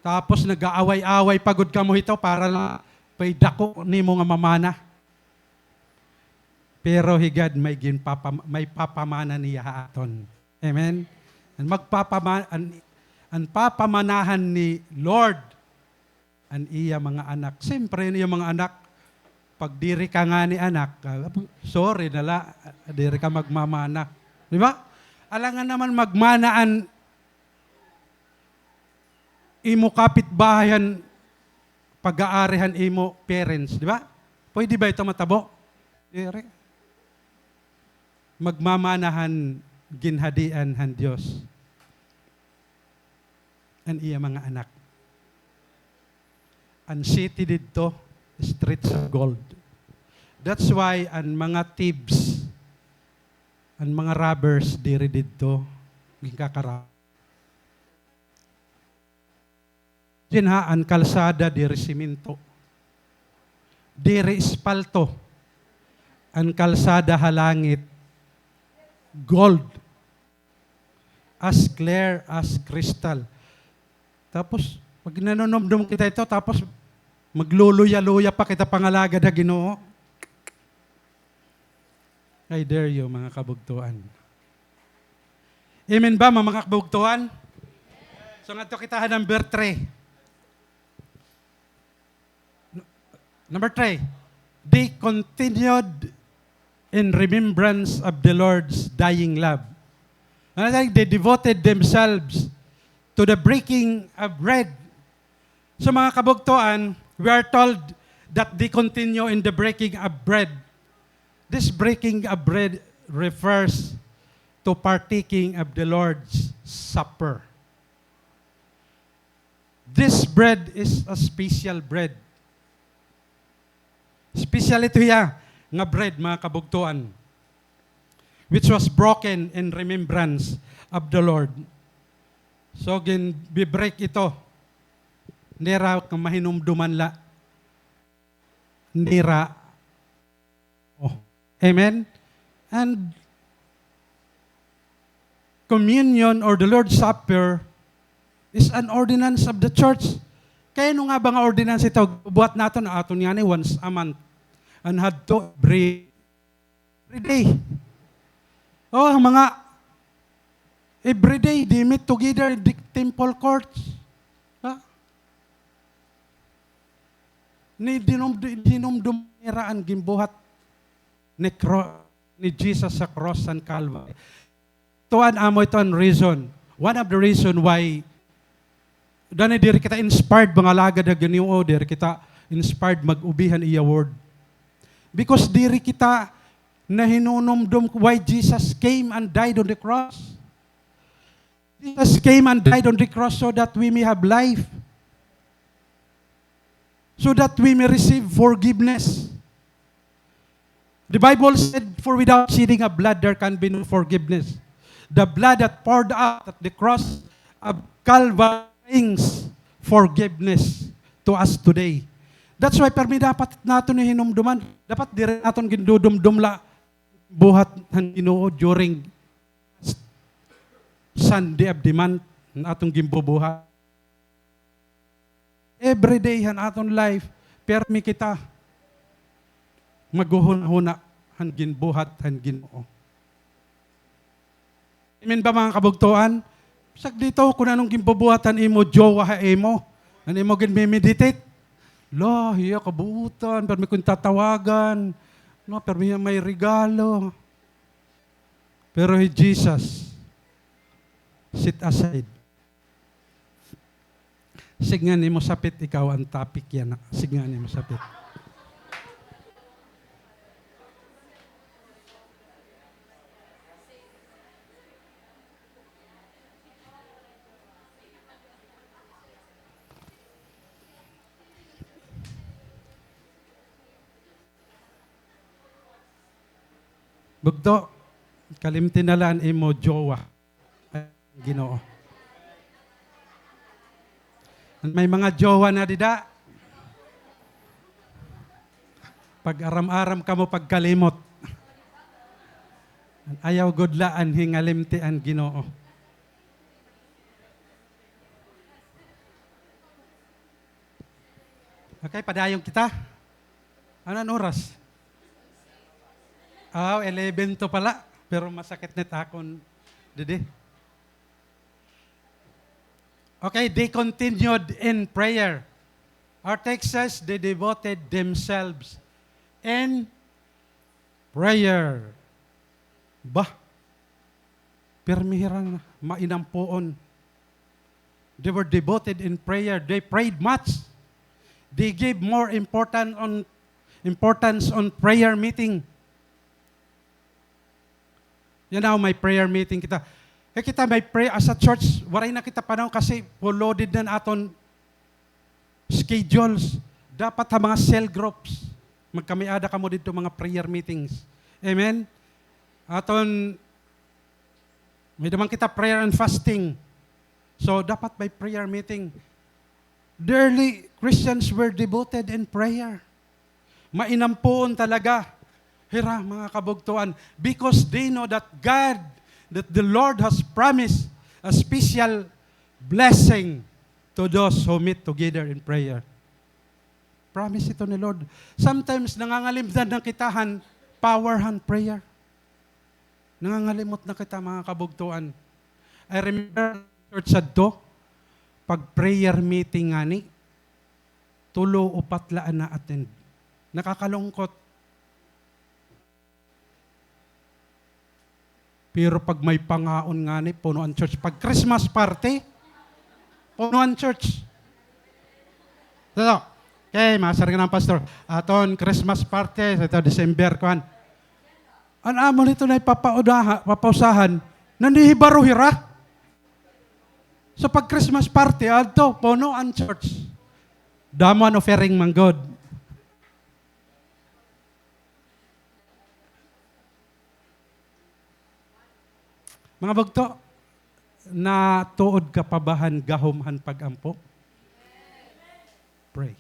Tapos nag-aaway-away pagod ka mo ito para na pay dako nimo nga mamana. Pero higad may papamana niya aton. Amen. Ang papamanahan ni Lord ang iya mga anak. Siyempre yung mga anak, pag diri ka nga ni anak, sorry nala, diri ka magmamana. Di ba? Alangan naman magmanaan imo kapitbahayan pag-aarihan imo parents, di ba? Pwede ba ito matabo? Diri. Magmamanahan ginhadian han Diyos ang iya mga anak. Ang city dito, streets of gold. That's why ang mga thieves, ang mga robbers diri dito, gingkakara. Diyan ha, ang kalsada diri siminto. Diri espalto. Ang kalsada halangit gold, as clear as crystal. Tapos, pag nanonomdom kita ito, tapos magluluya-luya pa kita pangalaga na Ginoo. I dare you, mga kabugtuan. Amen ba, mga kabugtuan? So nga ito kita number 3. Number 3, they continued in remembrance of the Lord's dying love. And I think they devoted themselves to the breaking of bread. So mga kabugtuan, we are told that they continue in the breaking of bread. This breaking of bread refers to partaking of the Lord's Supper. This bread is a special bread. Special ito nga bread, mga kabugtuan, which was broken in remembrance of the Lord. So, bi-break ito. Nira kang mahinumduman la. Nira. Oh. Amen? And communion or the Lord's Supper is an ordinance of the church. Kaya nga ba nga ordinance ito? Buhat natin na aton yan once a month. And had to every day. Oh, mga every day, they meet together in the temple courts. Ha? Ni dinumdumiraan gimbuhat ni Jesus sa cross and Calvary. Tuan amo ito ang reason. One of the reason why dahil diri kita inspired mga lagad na ganiyo, diri kita inspired mag-ubihan iya word. Because diri kita na hinunumdum why Jesus came and died on the cross. Jesus came and died on the cross so that we may have life. So that we may receive forgiveness. The Bible said, for without shedding of blood, there can be no forgiveness. The blood that poured out at the cross of Calvary brings forgiveness to us today. That's why permi dapat natin ni hinumduman. Dapat di rin natin gindudumdumla buhat ng Ginoo during Sunday of the month na atong gimbubuhat. Every day han aton life, permi kita maguhuna han ginbuhat han Ginoo. Amen ba mga kabugtuan? Sak dito kung anong gimbubuhatan imo jowa ha imo. Ano imo gin-meditate? Lo, hiya kabuutan, permi kung tatawagan. No, permi may regalo. Pero Jesus, sit aside. Signan mo sapit, ikaw ang topic yan. Signan mo sapit. Bugto, kalimtinalaan imo jowa. Ginoo. May mga jowa na dida. Pag aram-aram ka mo pagkalimot. Ayaw gudlaan hingalimtian Ginoo. Okay, padayong kita. Anong oras? 11 to pala. Pero masakit net akon didi. Okay, they continued in prayer. Our text says they devoted themselves in prayer. Bah, permihirang mainampuon. They were devoted in prayer. They prayed much. They gave more importance on prayer meeting. Yan now, may prayer meeting kita. Kita may pray as a church, waray na kita panahon kasi loaded na aton schedules. Dapat mga cell groups. Magkamiada ka mo dito mga prayer meetings. Amen? Aton, may naman kita prayer and fasting. So, dapat may prayer meeting. The early Christians were devoted in prayer. Mainampuon talaga. Hira, mga kabugtuan, because they know that God, that the Lord has promised a special blessing to those who meet together in prayer. Promise ito ni Lord. Sometimes nangangalimdan ng kitahan, power hand prayer. Nangangalimot na kita mga kabugtuan. I remember church adto, pag prayer meeting nga ni, 3 o 4 laan na attend. Nakakalungkot. Pero pag may pangaon nga ni, puno ang church. Pag Christmas party, puno ang church. So, okay, masar ka ng pastor. Aton, Christmas party, ito December, kuhan. Ang amo nito na papausahan, nanihibaro hira. So pag Christmas party, ato, puno ang church. Damon offering man God. Mga bagto, na tuod ka pabahan gahumhan pagampo? Pray.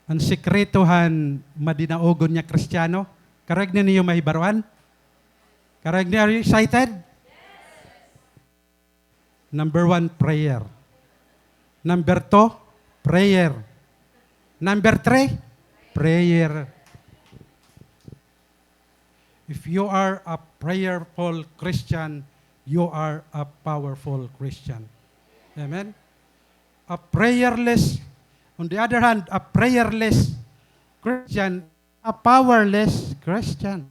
Ang sekretohan madinaogon niya Kristiyano, karag na niyo mahibaruan? Karag na, are you excited? Number 1, prayer. Number 2, prayer. Number 3, prayer. If you are a prayerful Christian, you are a powerful Christian. Amen? A prayerless, on the other hand, a prayerless Christian, a powerless Christian.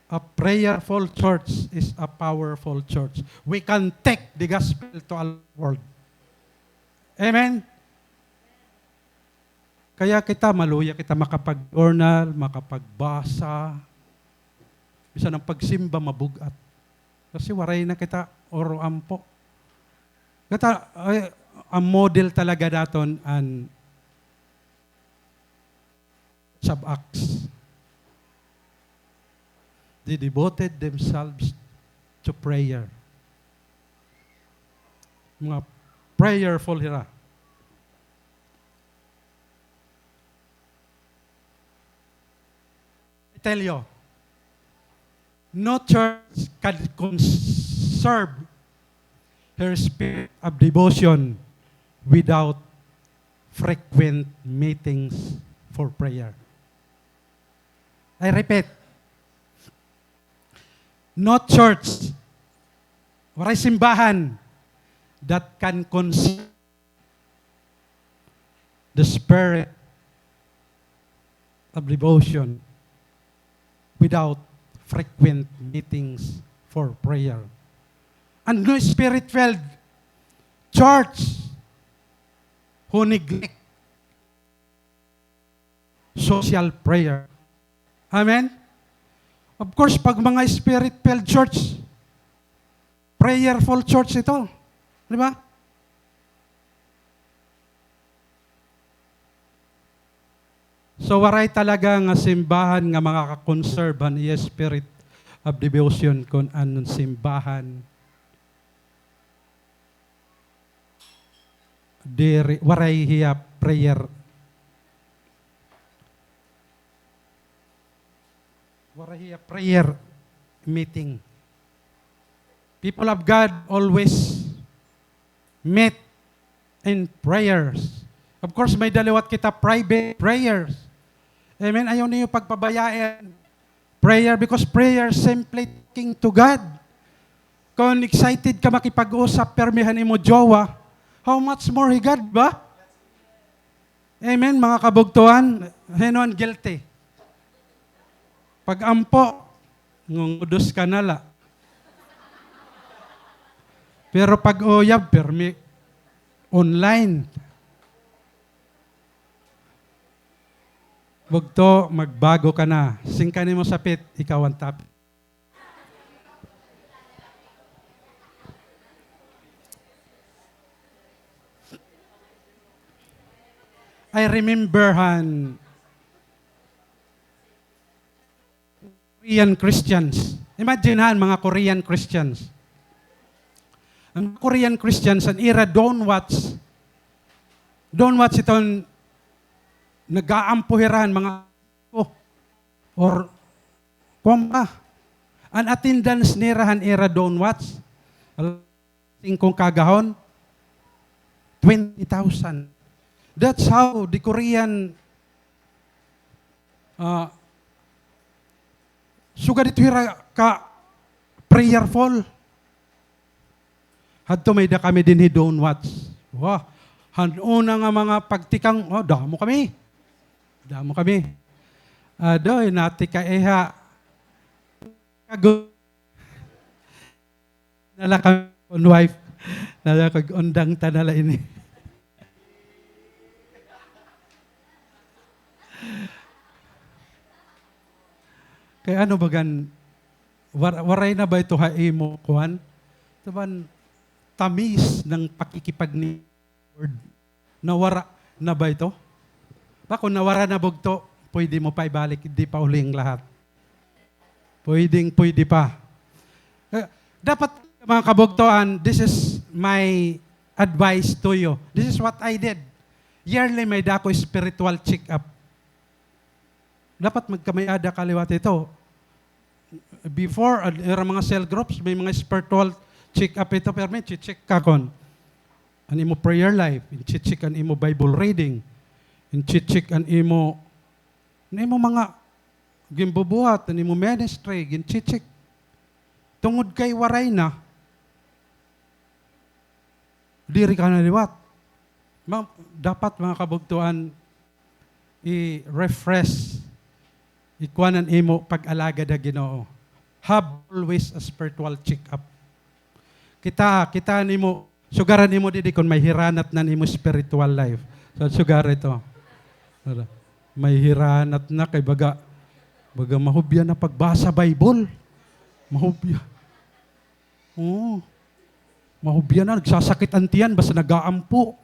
A prayerful church is a powerful church. We can take the gospel to all world. Amen? Kaya kita, maluya kita makapag-journal, makapagbasa. Bisa ng pagsimba, mabugat. Kasi waray na kita, oro ampo. Kata, ang model talaga daton ang sub-acts. They devoted themselves to prayer. Mga prayerful hira. I tell you, no church can conserve her spirit of devotion without frequent meetings for prayer. I repeat, no church, waray simbahan that can conserve the spirit of devotion without frequent meetings for prayer. And no spirit-filled church who neglect social prayer. Amen? Of course, pag mga spirit-filled church, prayerful church ito. Di ba? So, waray talaga nga simbahan nga makakakonserve ang iya spirit of devotion kung anong simbahan. Waray hiya prayer. Waray hiya prayer meeting. People of God always meet in prayers. Of course, may dalawat kita private prayers. Amen? Ayaw niyo pagpabayaan prayer because prayer simply talking to God. Kung excited ka makipag-usap, permihan mo jowa, how much more he God ba? Amen, mga kabugtuhan, henon guilty. Pag-ampo, ngungudos ka nala. Pero pag-uyab, permi online. Bugto, magbago ka na. Singkanin mo sapit, ikaw ang top. I remember Korean Christians. Imagine mga Korean Christians. Ang Korean Christians, ang era don't watch itong nag-aampuhiran mga or kumpa. Ang attendance nirahan era don't watch. Singkong kagahon, 20,000. That's how the Korean suga dito ka prayerful. Hadto may da kami din hidon watch. Wah, hanuna nga mga pagtikang, damo kami. Damo kami. Doy, nati ka eha. Nala kami on wife. Nala kag undang tanala ini. Kaya ano bagan, waray na ba ito haimo, kuhan? Taban, tamis ng pakikipag ni Lord. Nawara na ba ito? Bako nawara na bugto, pwede mo pa ibalik, hindi pa uling lahat. Pwede pa. Dapat mga kabugtoan, this is my advice to you. This is what I did. Yearly may dako spiritual check-up. Dapat magkamayada kaliwat ito. Before, mga cell groups, may mga spiritual check-up ito, pero may check ka kon. An imo prayer life, check an imo Bible reading, check an imo mga gimbubuhat, an imo ministry, check. Tungod kay waray na, diri ka na liwat. Dapat mga kabugtuan, i-refresh, ikuanan imo pag-alaga da Ginoo. Have always a spiritual check-up. Kita nimo, sugaran nimo didi kung may hiranat na nimo spiritual life. So sugar ito. May hiranat na kay baga mahubya na pagbasa Bible. Mahubya. Oo. Mahubya na, nagsasakit ang tiyan, basta nag-aampo.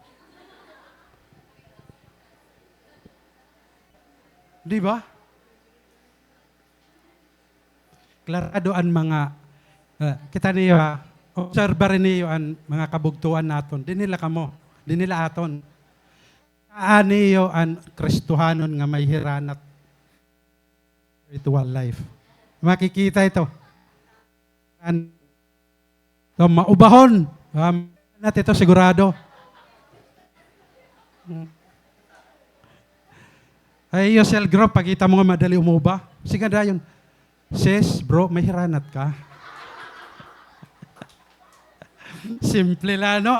Di ba? Klarado ang mga, kita niyo observer niyo ang mga kabugtuan naton. Di nila aton. Niyo ang Kristohanon nga may hiranat spiritual life. Makikita ito. So, maubahon. Natin ito sigurado. Ay, yung cell group, pagkita mo nga madali umuba. Sige na yun. Sis, bro, may hiranat ka. Simple lang, no?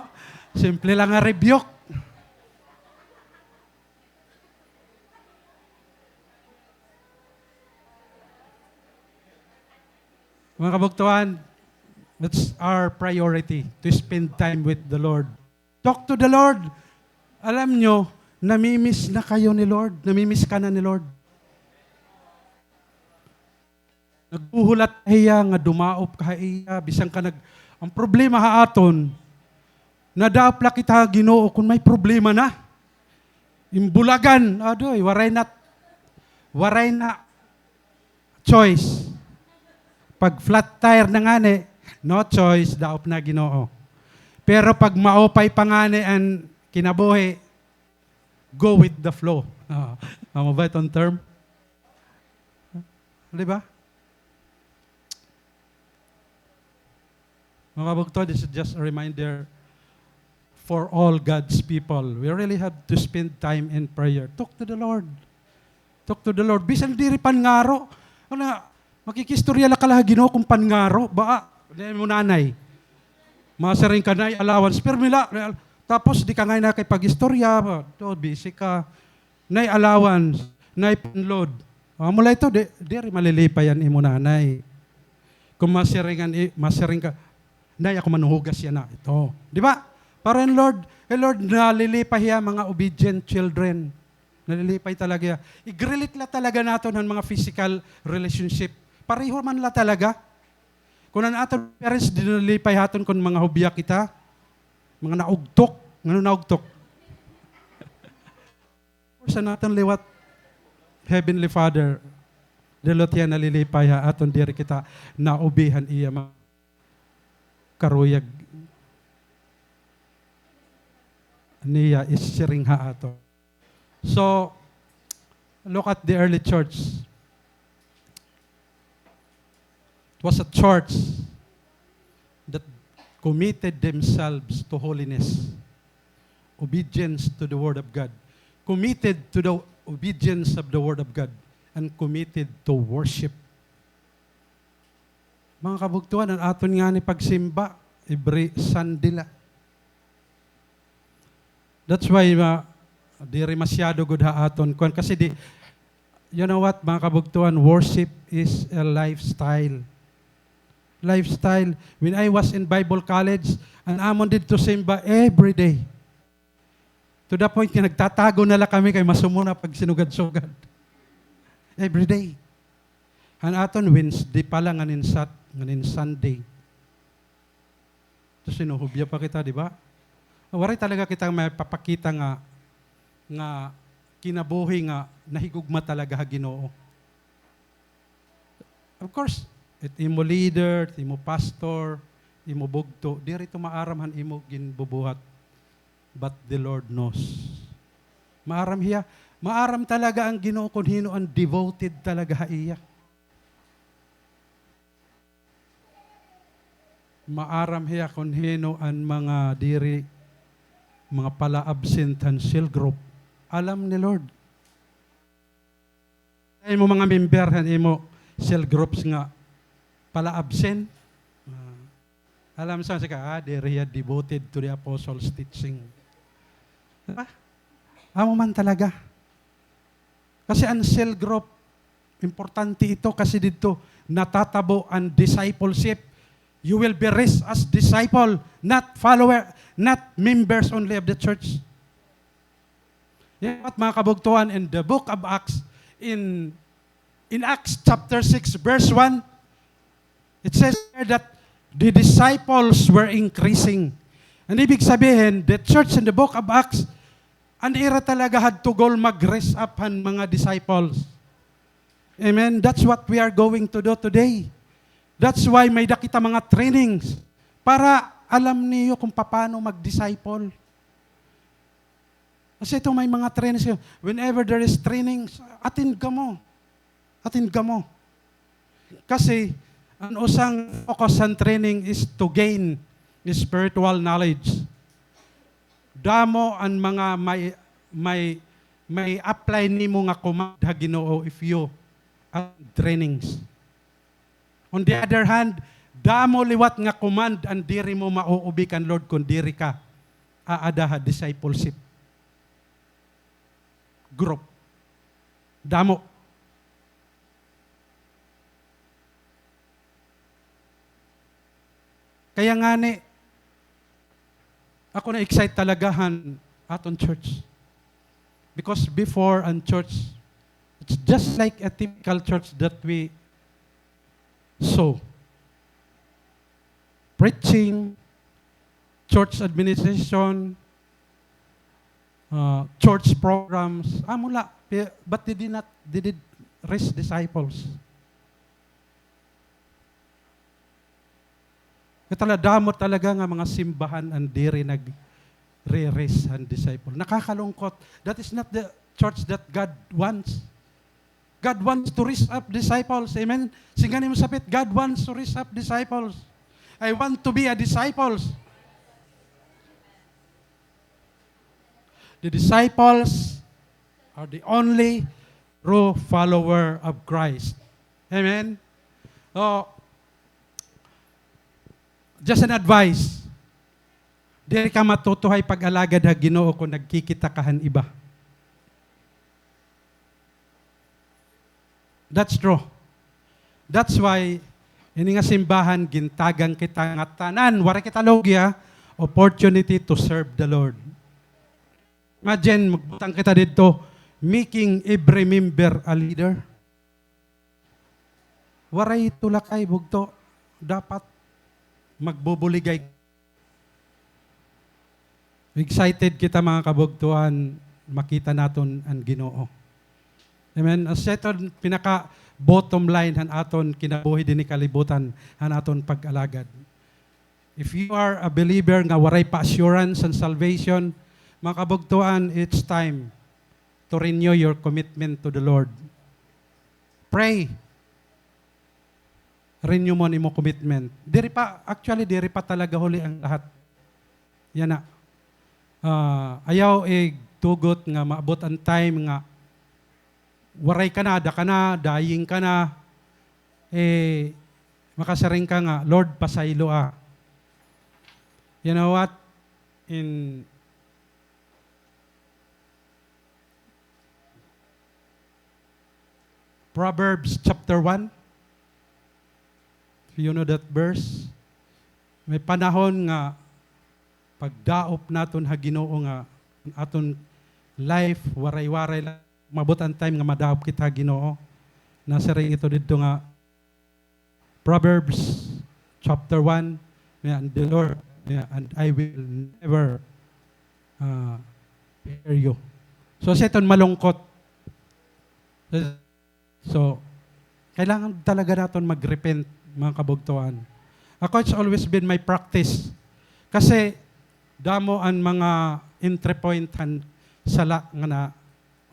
Simple lang nga rebuke. Mga kabugtuan, that's our priority, to spend time with the Lord. Talk to the Lord. Alam nyo, namimiss na kayo ni Lord. Namimiss ka na ni Lord. Nagbuhulat hiya, nga dumaop ka hiya, bisang ka ang problema haaton, nadaapla kita Ginoo kung may problema na. Imbulagan, adoy, waray na choice. Pag flat tire na nga no choice, daop na Ginoo. Pero pag maopay pa nga ang kinabuhi, go with the flow. Ano ba itong term? Di ba? Mga kabugto, this is just a reminder for all God's people. We really have to spend time in prayer. Talk to the Lord. Talk to the Lord. Bisan diri pangaro. Makikistorya la kala Ginoo kung pangaro. Di mo nanay. Masaring ka na allowance. Pero tapos di ka ngay na kay pag-istorya. Busy ka. Nay allowance. Nay panload. Mula ito, di malilipayan imo nanay. Kung masiring ka, nay ako manuhugas yan na. Ito. Di ba? Para Lord, nalilipay yan mga obedient children. Nalilipay talaga yan. I-relate la talaga nato ng mga physical relationship. Pareho man la talaga. Kung ang aton parents, dinalipay haton kung mga hubya kita, mga naugtok. Ano naugtok? Sa natin liwat, Heavenly Father, dilot yan nalilipay ha, aton diri kita naubihan iya mga karuyag niya is sharing ha ato. So, look at the early church. It was a church that committed themselves to holiness, obedience to the Word of God. committed to the obedience of the Word of God and committed to worship. Mga kabugtuan, ang aton nga ni pagsimba, every Sunday la. That's why, di rin masyado good ha aton. Kasi you know what, mga kabugtuan, worship is a lifestyle. Lifestyle. When I was in Bible college, and amon dito simba every day. To the point na nagtatago na lang kami kay masumuna pag sinugad-sugad. Every day. Han aton Wednesday pala nganin Sunday. So sinuhubya pa kita, di ba? Waray talaga kita may papakita nga kinabuhi nga nahigugma talaga Ginoo. Of course, imo leader, imo pastor, imo bugto, di rito maaramhan imo ginbubuhat. But the Lord knows. Maaram hiya. Maaram talaga ang Ginoo kung hino ang devoted talaga iya. Maaram hiya kung hino ang mga diri, mga pala-absent and cell group. Alam ni Lord. Ay mo mga member, imo cell groups nga pala-absent. Alam sa ka, they are devoted to the apostles' teaching. Amo man talaga. Kasi ang cell group, importante ito kasi dito natatabo ang discipleship. You will be raised as disciple, not follower, not members only of the church. Yan at mga kabugtuan in the book of Acts, in Acts chapter 6 verse 1, it says there that the disciples were increasing. Ang ibig sabihin, the church in the book of Acts, ang ira talaga had to goal mag-raise up ang mga disciples. Amen? That's what we are going to do today. That's why may dakita mga trainings para alam niyo kung paano mag-disciple. Kasi ito may mga trainings. Whenever there is trainings, attend ka mo. Attend ka mo. Kasi ang usang focus ng training is to gain spiritual knowledge. Damo ang mga may apply nimo nga command ha Ginoo if you trainings. On the other hand, damo liwat nga command ang diri mo mauubi kan Lord kung diri ka aada discipleship group. Damo. Kaya nga ni, ako na-excite talagahan aton church. Because before ang church, it's just like a typical church that we saw. Preaching, church administration, church programs, mula. But they did raise disciples. Damot talaga nga mga simbahan ang diri nag-re-raise ang disciple. Nakakalungkot. That is not the church that God wants. God wants to raise up disciples. Amen? Singanin mo sapit, God wants to raise up disciples. I want to be a disciple. The disciples are the only true follower of Christ. Amen? So, just an advice. Dili ka matutuhay pag-alagad ha Ginoo kung nagkikita kahan iba. That's true. That's why, ini nga simbahan, gintagang kita nga tanan, wara kita logya, opportunity to serve the Lord. Imagine, magbutang kita dito, making every member a leader. Waray tulakay, bugto, dapat magbubuligay. Excited kita mga kabugtuan, makita naton ang Ginoo. Amen. As ito, pinaka bottom line han aton kinabuhi din ni kalibutan han aton pag-alagad. If you are a believer nga waray pa assurance and salvation, mga kabugtuan, it's time to renew your commitment to the Lord. Pray. Renew mo ni mo commitment. Diri pa talaga huli ang lahat. Yan na. Ayaw tugot nga maabot ang time nga waray ka na, da ka na, dying ka na, makasaring ka nga, Lord, pasaylo ah. You know what? In Proverbs chapter 1, if you know that verse, may panahon nga pagdaop naton ha Ginoo nga aton life waray-waray lang mabot ang time nga madaop kita Ginoo. Nasa rin ito dito nga Proverbs chapter 1, and the Lord, and I will never hear you. So sa iton malungkot. So kailangan talaga naton mag-repent mga kabugtuan. Ako, it's always been my practice. Kasi damo ang mga entry point sala nga na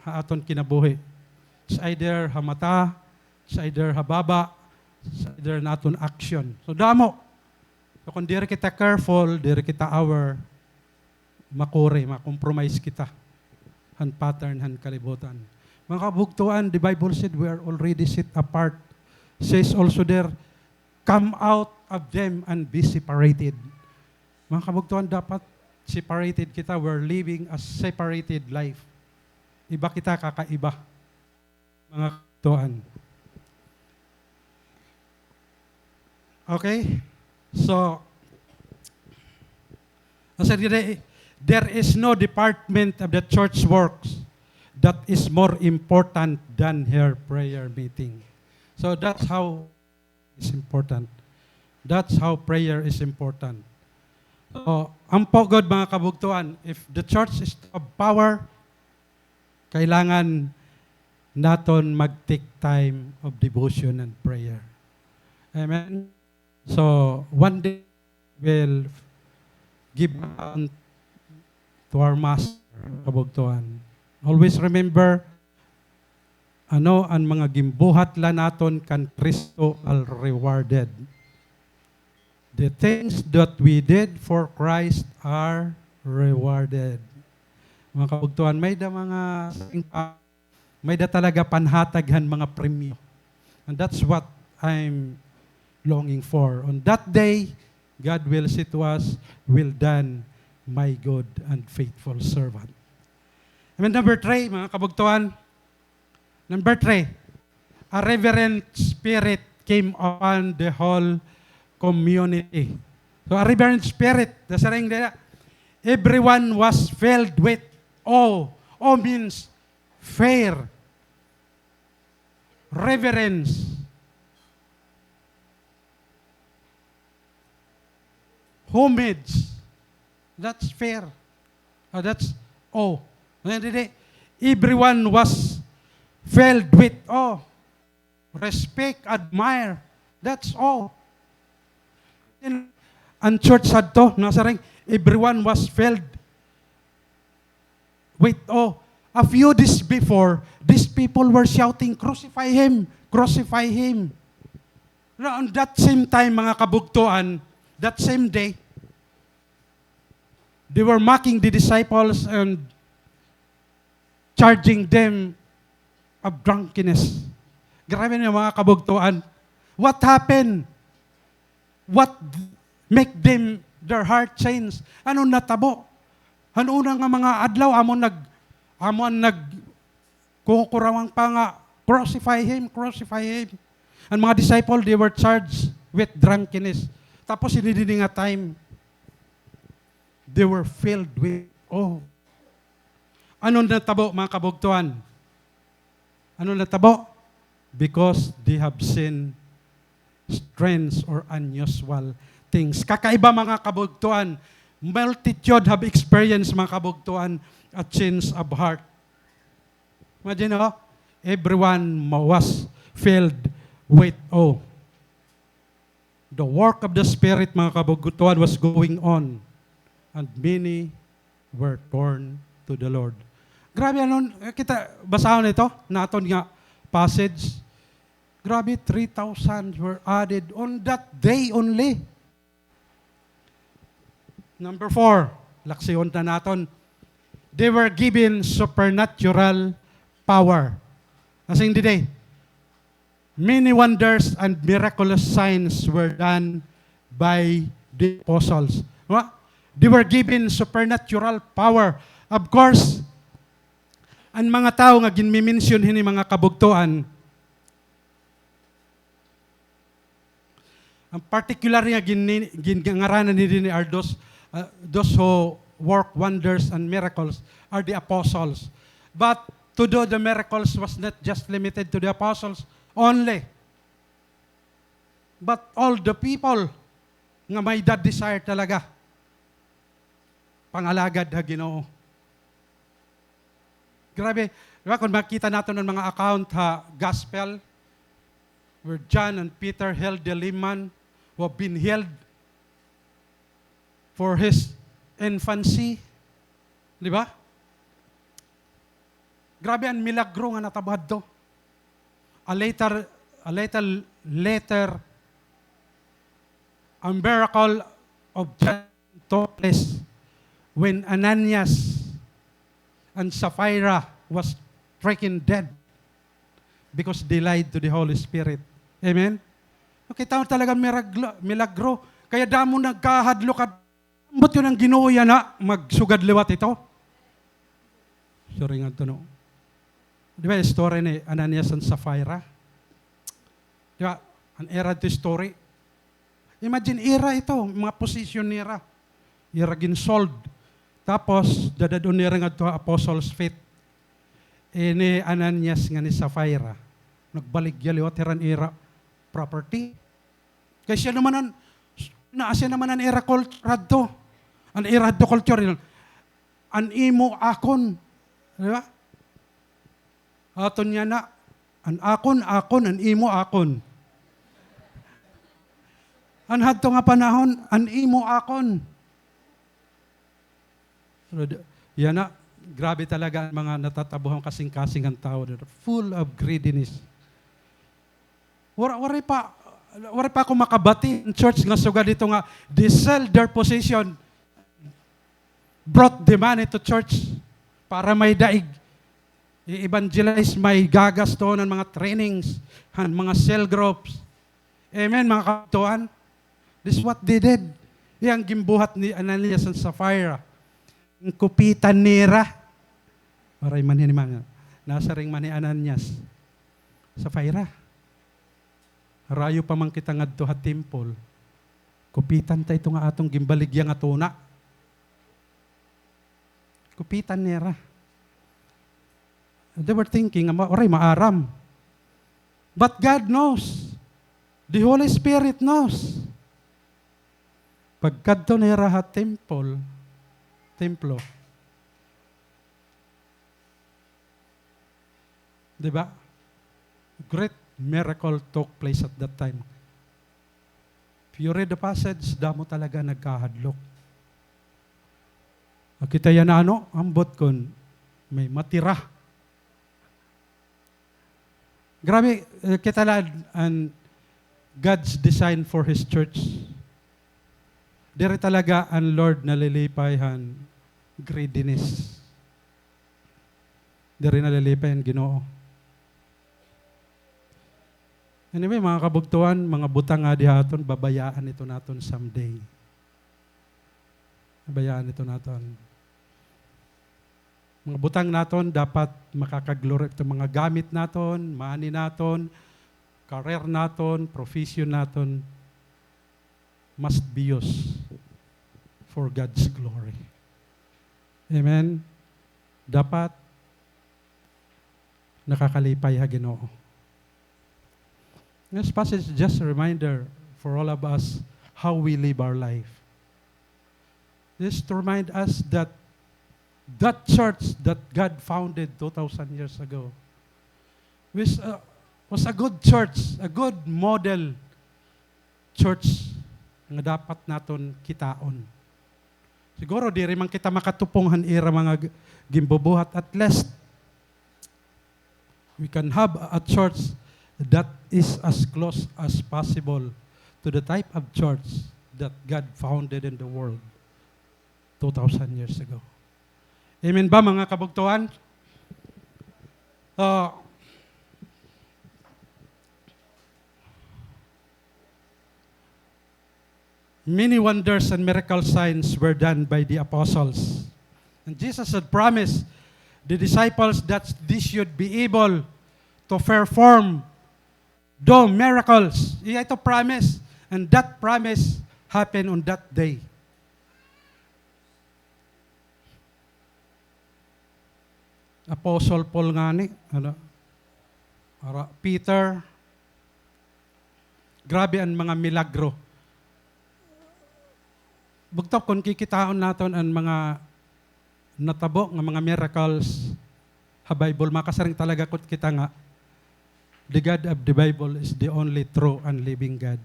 aton kinabuhi. It's either hamata, it's either hababa, it's either naton action. So damo. So kung diri kita careful, diri kita aware, makore, makompromise kita. Han pattern, han kalibutan. Mga kabugtuan, the Bible said we are already set apart. Says also there, come out of them and be separated. Mga kabugtuan, dapat separated kita. We're living a separated life. Iba kita, kakaiba. Mga kabugtuan. Okay? So, there is no department of the church works that is more important than her prayer meeting. So that's how it's important. That's how prayer is important. So, ang pogod mga kabugtuan, if the church is of power, kailangan naton mag-take time of devotion and prayer. Amen? So, one day, we'll give to our Master, kabugtuan. Always remember, ang mga gimbuhat la naton kan Kristo al rewarded. The things that we did for Christ are rewarded. Mga kabugtuan, may da talaga panhataghan mga premyo. And that's what I'm longing for. On that day, God will say to us, well done, my good and faithful servant. And number 3, mga kabugtuan, number 3, a reverent spirit came upon the whole community. So a reverent spirit, everyone was filled with awe. Awe means fear, reverence, homage. That's fear. That's awe. Everyone was filled with awe, respect, admire. That's all. Ang church had to, nasa ring, everyone was filled with awe. A few days before, these people were shouting, crucify him, crucify him. On that same time, mga kabugtuan, that same day, they were mocking the disciples and charging them of drunkenness. Grabe na mga kabugtuan. What happened? What make them, their heart change? Ano natabo? Ano nga mga adlaw, amon kukurawang pa nga, crucify him, crucify him. Ang mga disciple, they were charged with drunkenness. Tapos sinidini nga time, they were filled with awe. Ano natabo mga kabugtuan? Ano natabo? Because they have seen strange or unusual things. Kakaiba mga kabugtuan. Multitude have experienced mga kabugtuan a change of heart. Imagine everyone was filled with awe. The work of the Spirit mga kabugtuan was going on, and many were torn to the Lord. Grabe, kita basahan ito, naton nga passage. Grabe, 3,000 were added on that day only. Number 4, laksiyon na naton. they were given supernatural power. As in today, many wonders and miraculous signs were done by the apostles. They were given supernatural power. Of course, ang mga tao nga ginmimension hini mga kabugtuan, ang particular nga gingaranan ni are those who work wonders and miracles are the apostles. But to do the miracles was not just limited to the apostles only. But all the people nga may that desire talaga pangalagad ha Ginoo. Grabe, diba, kung makita natin ng mga account gospel where John and Peter held the layman who have been healed for his infancy. Di ba? Grabe ang milagro nga natabad to. A little later, a miracle of John took place when Ananias and Sapphira was stricken dead because they lied to the Holy Spirit. Amen? Okay, tao talagang milagro. Kaya damo nagkahadlo ka. Ambot yun ang Ginoo yan na magsugad liwat ito. Sorry nga ito, no? Di ba yung story ni Ananias and Sapphira? Di ba? An era to story. Imagine, era ito. Mga position nira. Era ginsold. Tapos, dadadun nira nga ito apostles' faith. Ni Ananias nga ni Sapphira. Nagbalik liwat heran era property. Kasi siya naman ang era culture to. Ang era to culture. An imo akon. Di ba? Aton niya na. An akon, an imo akon. An hadto nga panahon, an imo akon. Yan na. Grabe talaga ang mga natatabuhang kasing-kasing ang tao. Full of greediness. Wari pa ako makabati in church nga sugad dito nga they sell their possession, brought the money to church para may daig i-evangelize, may gagas doon ng mga trainings, mga cell groups. Amen, mga kapatuan. This is what they did. Yang gimbuhat ni Ananias and Sapphira. Ang kupitan nira. Maray man hinimang. Nasa ring man ni Ananias. Sapphira. Rayo pa man kita ngadto ha temple. Kupitan ta ito nga atong gimbaligya nga tuna. Kupitan nira. They were thinking, oray maaram. But God knows. The Holy Spirit knows. Pagkadto nira ha templo. Diba? Great miracle took place at that time. If you read the passage, damo talaga nagkahadlok. Kita yan na ambot kon may matira. Grabe, kita lang ang God's design for His church. Dire talaga ang Lord nalilipayhan greediness. Dire nalilipayhan Ginoo. Anyway, mga kabugtuan, mga butang nga dihaton, babayaan ito naton someday. Babayaan ito naton. Mga butang naton dapat makakaglorify ito mga gamit naton, money naton, career naton, profession naton, must be used for God's glory. Amen? Dapat nakakalipay ha Ginoo. This passage is just a reminder for all of us how we live our life. This to remind us that that church that God founded 2,000 years ago was a good church, a good model church nga dapat naton kitaon. Siguro di rin man kita makatuponghan ira mga gimbubuhat. At least we can have a church that is as close as possible to the type of church that God founded in the world 2,000 years ago. Amen ba mga kabugtuan? Uh, Many wonders and miracle signs were done by the apostles. And Jesus had promised the disciples that they should be able to perform those miracles. Ito promise. And that promise happened on that day. Apostle Paul nga ni, Peter, grabe ang mga milagro. Bugtop kung kikitaon naton ang mga natabo ng mga miracles sa Bible, makasaring talaga kung kita nga, the God of the Bible is the only true and living God.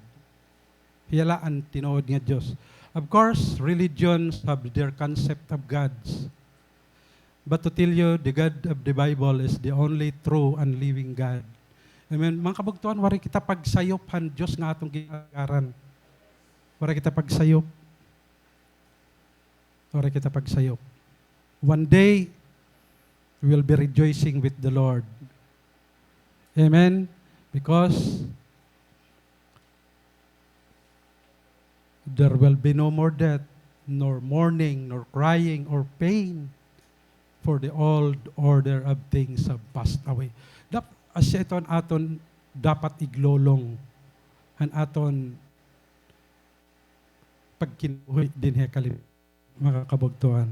Hiyala ang tinuod nga Diyos. Of course, religions have their concept of gods. But to tell you, the God of the Bible is the only true and living God. Amen. Mga kabugtuan, wari kita pagsayop han Diyos nga atong ginagaran. Wari kita pagsayop. Wari kita pagsayop. One day, we will be rejoicing with the Lord. Amen? Because there will be no more death, nor mourning, nor crying, or pain, for the old order of things have passed away. Asya ito aton dapat iglolong ang aton pagkinuhi din hekalim mga kabugtuan.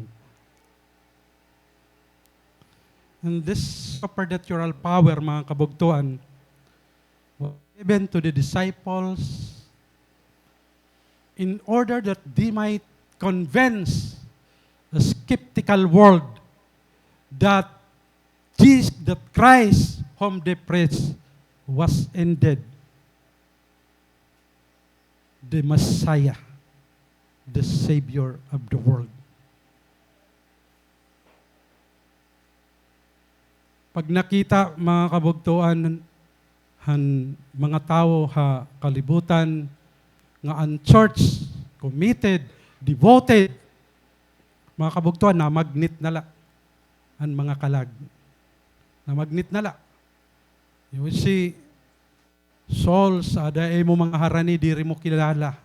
And this supernatural power, mga kabugtuan, was given to the disciples in order that they might convince the skeptical world that that Christ, whom they preached, was indeed the Messiah, the Savior of the world. Pag nakita mga kabugtuan mga tao ha kalibutan nga ang church committed, devoted, mga kabugtuan na magnet nala ang mga kalag. Na magnet nala. You will see souls ada mo mga harani diri mo kilala.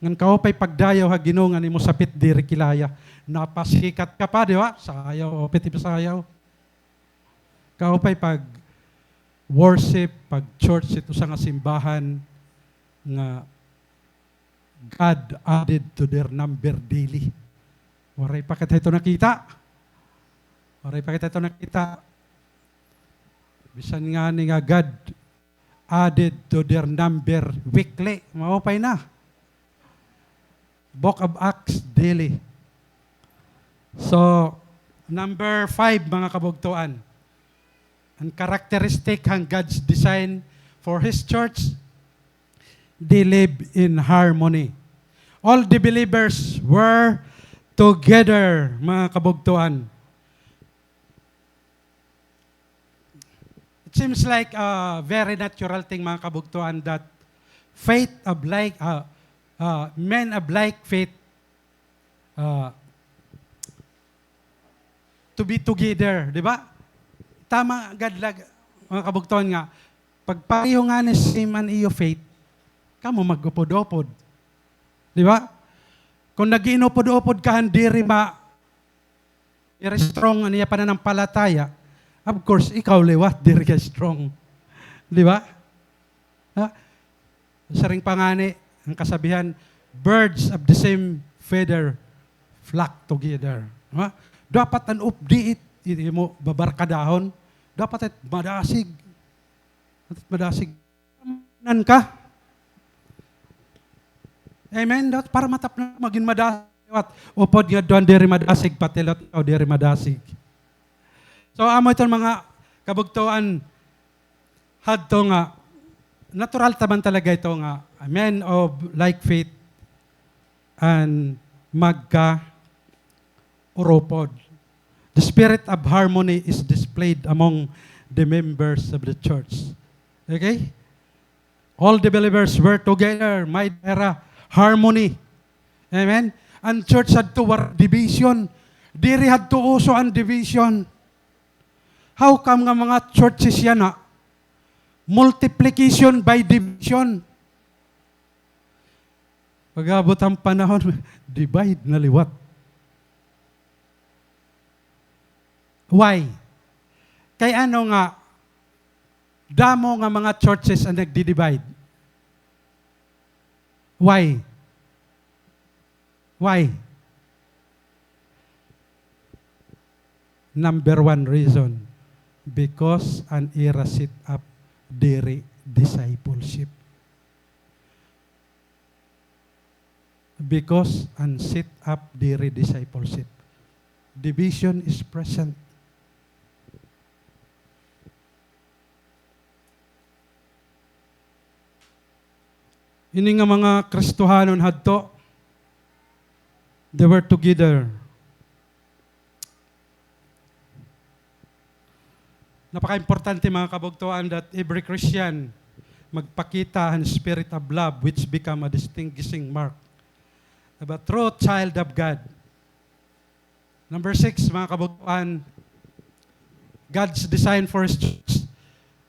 Ngan kaupay pagdayaw ha Ginoo nga nimo sapit diri kilaya. Napasikat ka pa, di ba? Sayaw, opet sayaw. Kaupay pag worship, pag church ito sa nga simbahan nga God added to their number daily. Waray pa kita ito nakita. Waray pa kita ito nakita. Bisan nga ni nga God added to their number weekly. Maupay na. Book of Acts daily. So, number 5, mga kabugtuan. Ang characteristic ng God's design for His church, they live in harmony. All the believers were together, mga kabugtuan. It seems like a very natural thing, mga kabugtuan, that faith of like, men of like faith to be together, di ba? Tama, gadlag, mga kabugtuan nga, pag pareho nga ni same an iyo faith, kamo mag-upod-upod. Di ba? Kung nag-inupod-upod ka, diri strong niya pananampalataya, of course, ikaw liwat, diri ka strong. Di ba? Saring pangani, ang kasabihan, birds of the same feather flock together. Diba? Dapat ang update, hindi mo babarkadahon, dapat at madasig. Madasig. Nan ka. Amen? Dapat para matap na maging madasig. Upod nga doon, diri madasig, patilot o diri madasig. So, amo itong mga kabugtuan, hadto nga, natural taman talaga ito nga, men of like faith and magka-uropod. The spirit of harmony is displayed among the members of the church. Okay? All the believers were together, may era harmony. Amen? And church had to war division. Diri hadto uso ang division. How come nga mga churches yan na? Multiplication by division. Pag-abot ang panahon, divide na liwat. Why? Kay ano nga, damo nga mga churches ang nagdi-divide. Why? Why? Number one reason, because an era set up diri discipleship. Because an set up diri discipleship. Division is present. Ini nga mga Kristohanon hadto, they were together. Napaka-importante mga kabugtuan that every Christian magpakita ang spirit of love which become a distinguishing mark of a true child of God. Number 6, mga kabugtuan, God's design for His church,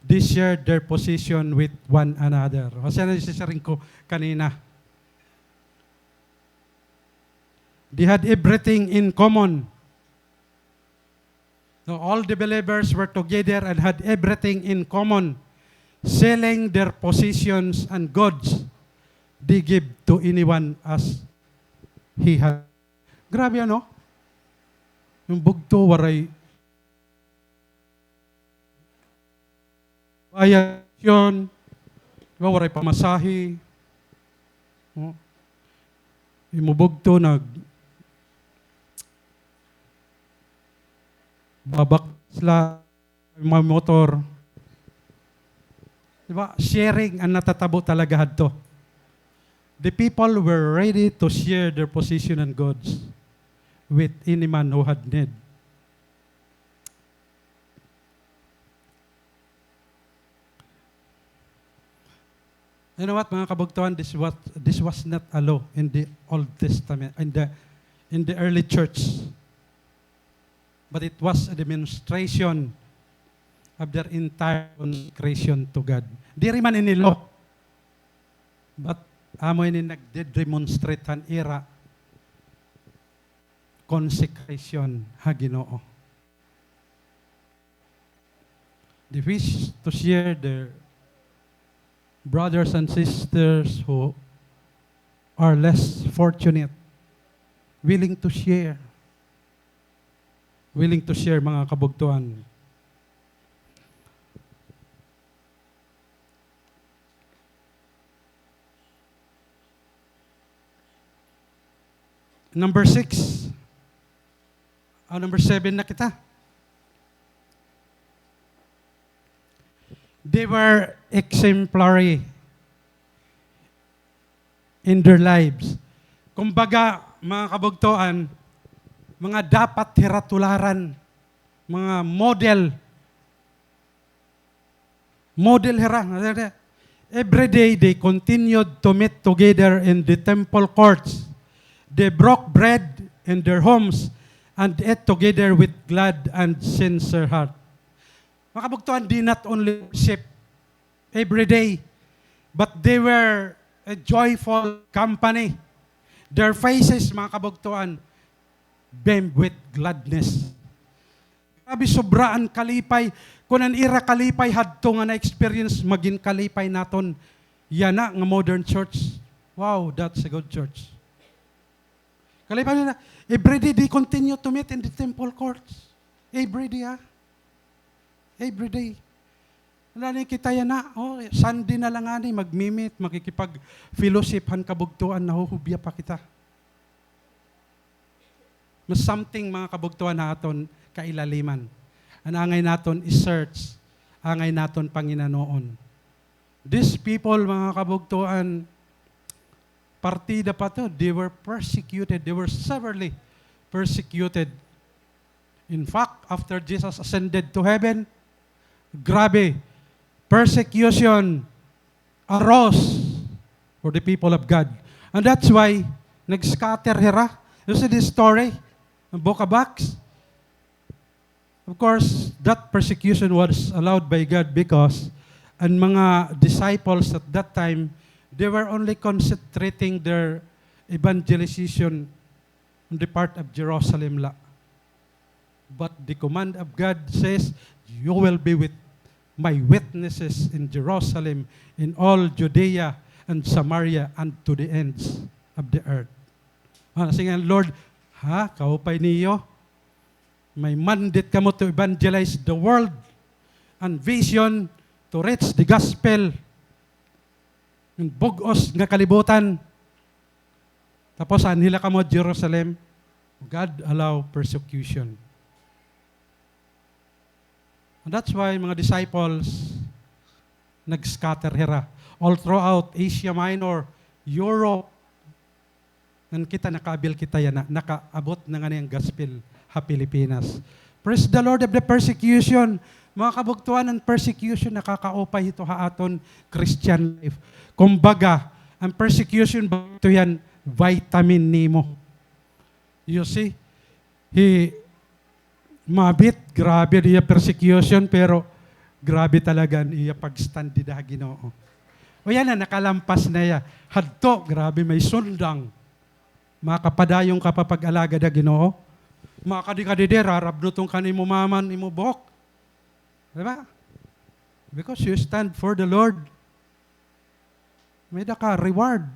they shared their position with one another. Kasi nasisaring ko kanina. They had everything in common. So all the believers were together and had everything in common, selling their possessions and goods they give to anyone as he had. Grabe ano? Yung bugto, waray bayad yun, diba, waray pamasahe. Oh. Imubugto, babak sila, mga motor. Diba? Sharing ang natatabo talaga hadto. The people were ready to share their position and goods with any man who had need. You know what, mga kabugtuan, this was not a law in the Old Testament, in the early church. But it was a demonstration of their entire consecration to God. Di rin man ini law. But amoy ni nagde-demonstrate han era consecration ha Ginoo. They wish to share their brothers and sisters who are less fortunate, willing to share mga kabugtuan. Number 6. Number 7 na kita. They were exemplary in their lives. Kumbaga, mga kabugtuan, mga dapat hiratularan, mga model hira. Every day, they continued to meet together in the temple courts. They broke bread in their homes and ate together with glad and sincere heart. Mga kabugtuan, di not only worship every day, but they were a joyful company. Their faces, mga kabugtuan, beamed with gladness. Sabi, sobraan kalipay. Kung ang ira kalipay, hadto nga na-experience, maging kalipay naton. Yan na, nga modern church. Wow, that's a good church. Kalipay nila. Every day, they continue to meet in the temple courts. Every day, ha? Every day. Wala na kita yan na. Oh, Sunday na lang ani, magmimit, makikipag-fellowship, han kabugtuan, nahuhubya pa kita. Mas something, mga kabugtuan naton, kailaliman. Ang angay naton is-search, angay naton Panginoon. These people, mga kabugtuan, partida pa to, they were persecuted, they were severely persecuted. In fact, after Jesus ascended to heaven, grabe, persecution arose for the people of God. And that's why, nag-scatter hira. You see this story? Book of Acts. Of course, that persecution was allowed by God because ang mga disciples at that time, they were only concentrating their evangelization on the part of Jerusalem. But the command of God says, you will be with my witnesses in Jerusalem, in all Judea and Samaria, and to the ends of the earth. Sige, Lord, kaupay niyo, may mandate ka mo to evangelize the world and vision to reach the gospel ng bugos nga kalibutan. Tapos anhila ka mo Jerusalem, God allow persecution. And that's why mga disciples nag-scatter hera all throughout Asia Minor, Europe. Ngan kita nakaabil kita yan, nakaabot na nga niyang gospel ha Pilipinas. Praise the Lord of the persecution. Mga kabugtuan ng persecution, nakakaupay ito ha aton Christian life. Kumbaga, ang persecution ba ito yan, vitamin nimo. You see, mabit, grabe niya persecution, pero grabe talaga niya pag-stand di da Ginoo. O yan na, nakalampas na ya. Hadto, grabe may sundang. Makapadayong kapapag-alaga da Ginoo. Makadikadidera, rabnutong kanimo maman, imo buhok. Diba? Because you stand for the Lord. May ka reward.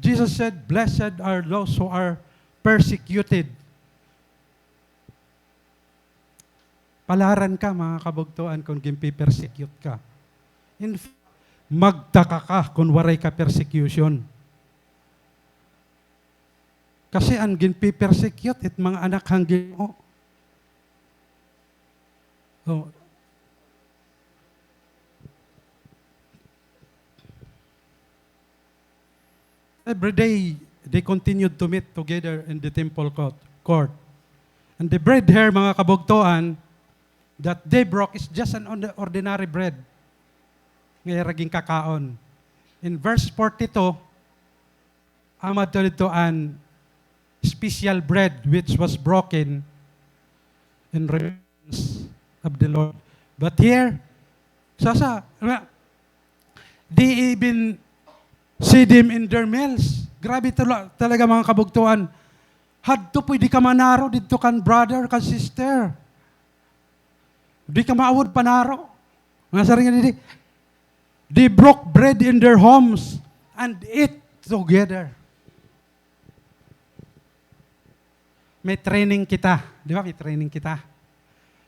Jesus said, blessed are those who are persecuted. Palaran ka, mga kabugtuan, kung gimpi-persecute ka. In fact, magtaka ka kung waray ka persecution. Kasi ang ginpi-persecute it mga anak hang Ginoo. So, every day, they continued to meet together in the temple court. And the bread here, mga kabugtuan, that they broke is just an ordinary bread. Ngayon, raging kakaon. In verse 42, amad dito an special bread which was broken in remembrance of the Lord. But here, they even see them in their meals. Grabe talaga mga kabugtuan. Hadto pwede ka manaro dito kan brother, kan sister. Di ka maawod panaro. Mga saringan hindi. They broke bread in their homes and ate together. May training kita. Di ba? May training kita.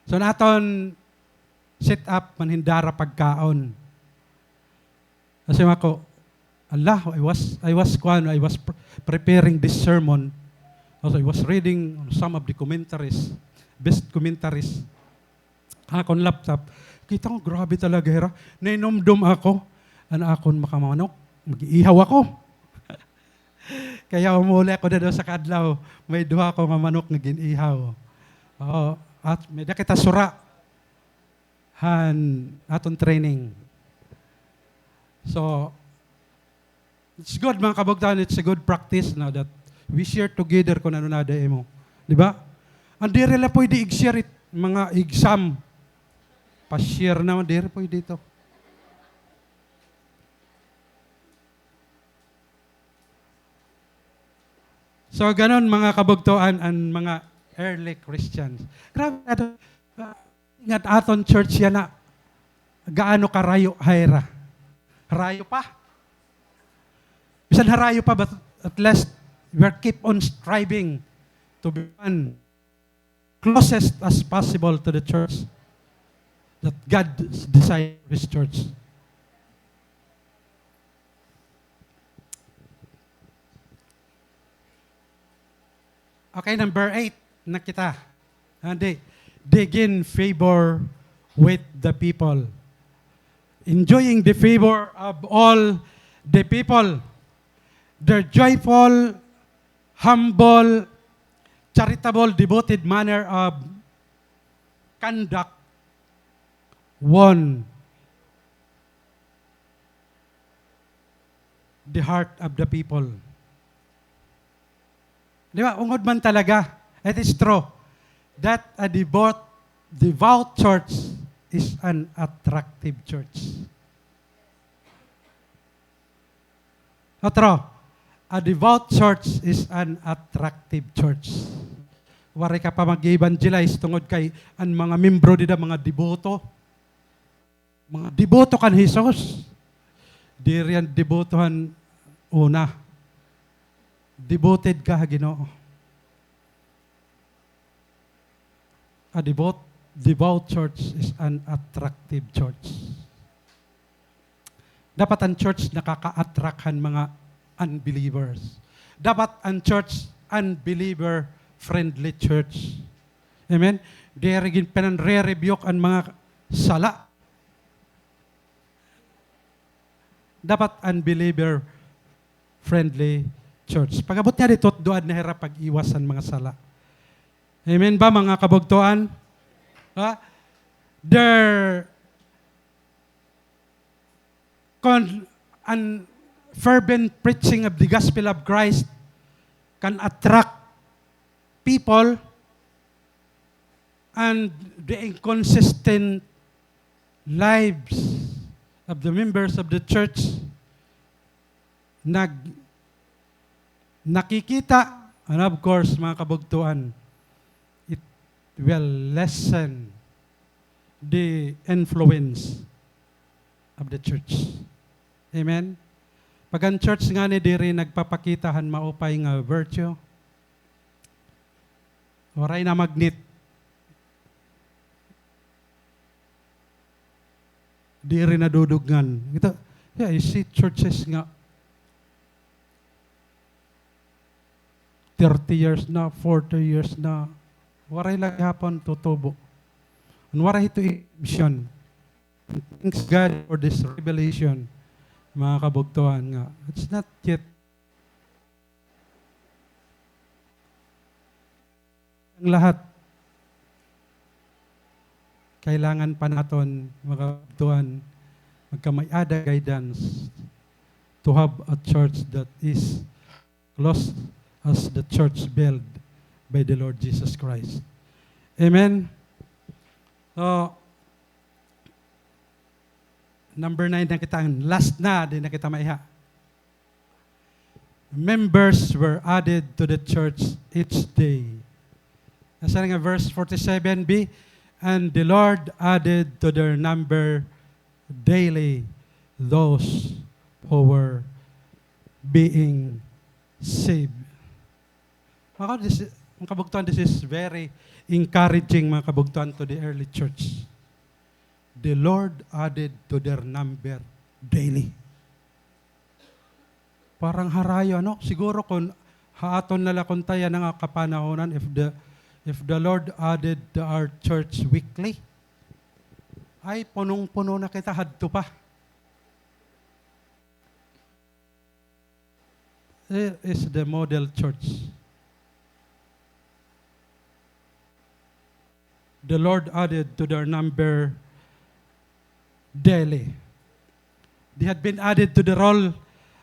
So naton set up manhindara pagkaon. Kasi ako, Allah, I was preparing this sermon. Also, I was reading some of the commentaries, best commentaries. Akon laptop. Kita ko, grabe talaga, hera. Nainomdom ako. Ano akon makamanok? Mag-iihaw ako. Kaya umuli ako na doon sa kadlaw. May duha ko manok na ginihaw. At may kita sura. Aton training. So, it's good mga kabugtan. It's a good practice na that we share together kung ano na mo. Di ba? Ang diri la pwede i-share mga exam. Pa-share naman diri pwede ito. So, ganon mga kabugtuan ang mga early Christians. Grabe, ingat aton church yan na gaano karayo hayra. Harayo pa. Bisan harayo pa, but at least we keep on striving to be one closest as possible to the church that God desired His church. Okay, number 8 na kita. They gain favor with the people. Enjoying the favor of all the people. Their joyful, humble, charitable, devoted manner of conduct won the heart of the people. Di ba? Ungod man talaga. It is true that a devout church is an attractive church. True. A devout church is an attractive church. Wari ka pa mag-evangelize tungod kay ang mga membro dida mga deboto. Mga deboto kan Jesus. Di riyan debotohan una. Devoted ka, Ginoo. A devout church is an attractive church. Dapat ang church nakaka-attracthan mga unbelievers. Dapat ang church unbeliever-friendly church. Amen? Derigin pinanre-rebuke ang mga sala. Dapat unbeliever-friendly church. Pagabot niya dito, doon na hirap pag-iwas ang mga sala. Amen ba mga kabugtuan? Their fervent preaching of the gospel of Christ can attract people, and the inconsistent lives of the members of the church nakikita, and of course mga kabugtuan, it will lessen the influence of the church. Amen? Pag ang church nga ni diri nagpapakitahan maupay nga virtue, waray na magnet, diri na dudugnan. Ito, yeah, you see churches nga 30 years na, 40 years na, waray lang hapon tutubo. And waray ito mission. Thanks God for this revelation, mga kabugtuhan nga. It's not yet ang lahat. Kailangan pa naton, mga kabugtuhan, magkamayada guidance to have a church that is close as the church built by the Lord Jesus Christ. Amen? So, number 9 na kita, last na, din na kita maiha. Members were added to the church each day. Nasa nga verse 47b, and the Lord added to their number daily those who were being saved. Mga kabugtuan, this is very encouraging, mga kabugtuan, to the early church. The Lord added to their number daily. Parang harayo, no? Siguro kung haaton nala kung tayo ng kapanahonan, if the Lord added to our church weekly, ay punong-puno na kita hadto pa. It is the model church. The Lord added to their number daily. They had been added to the roll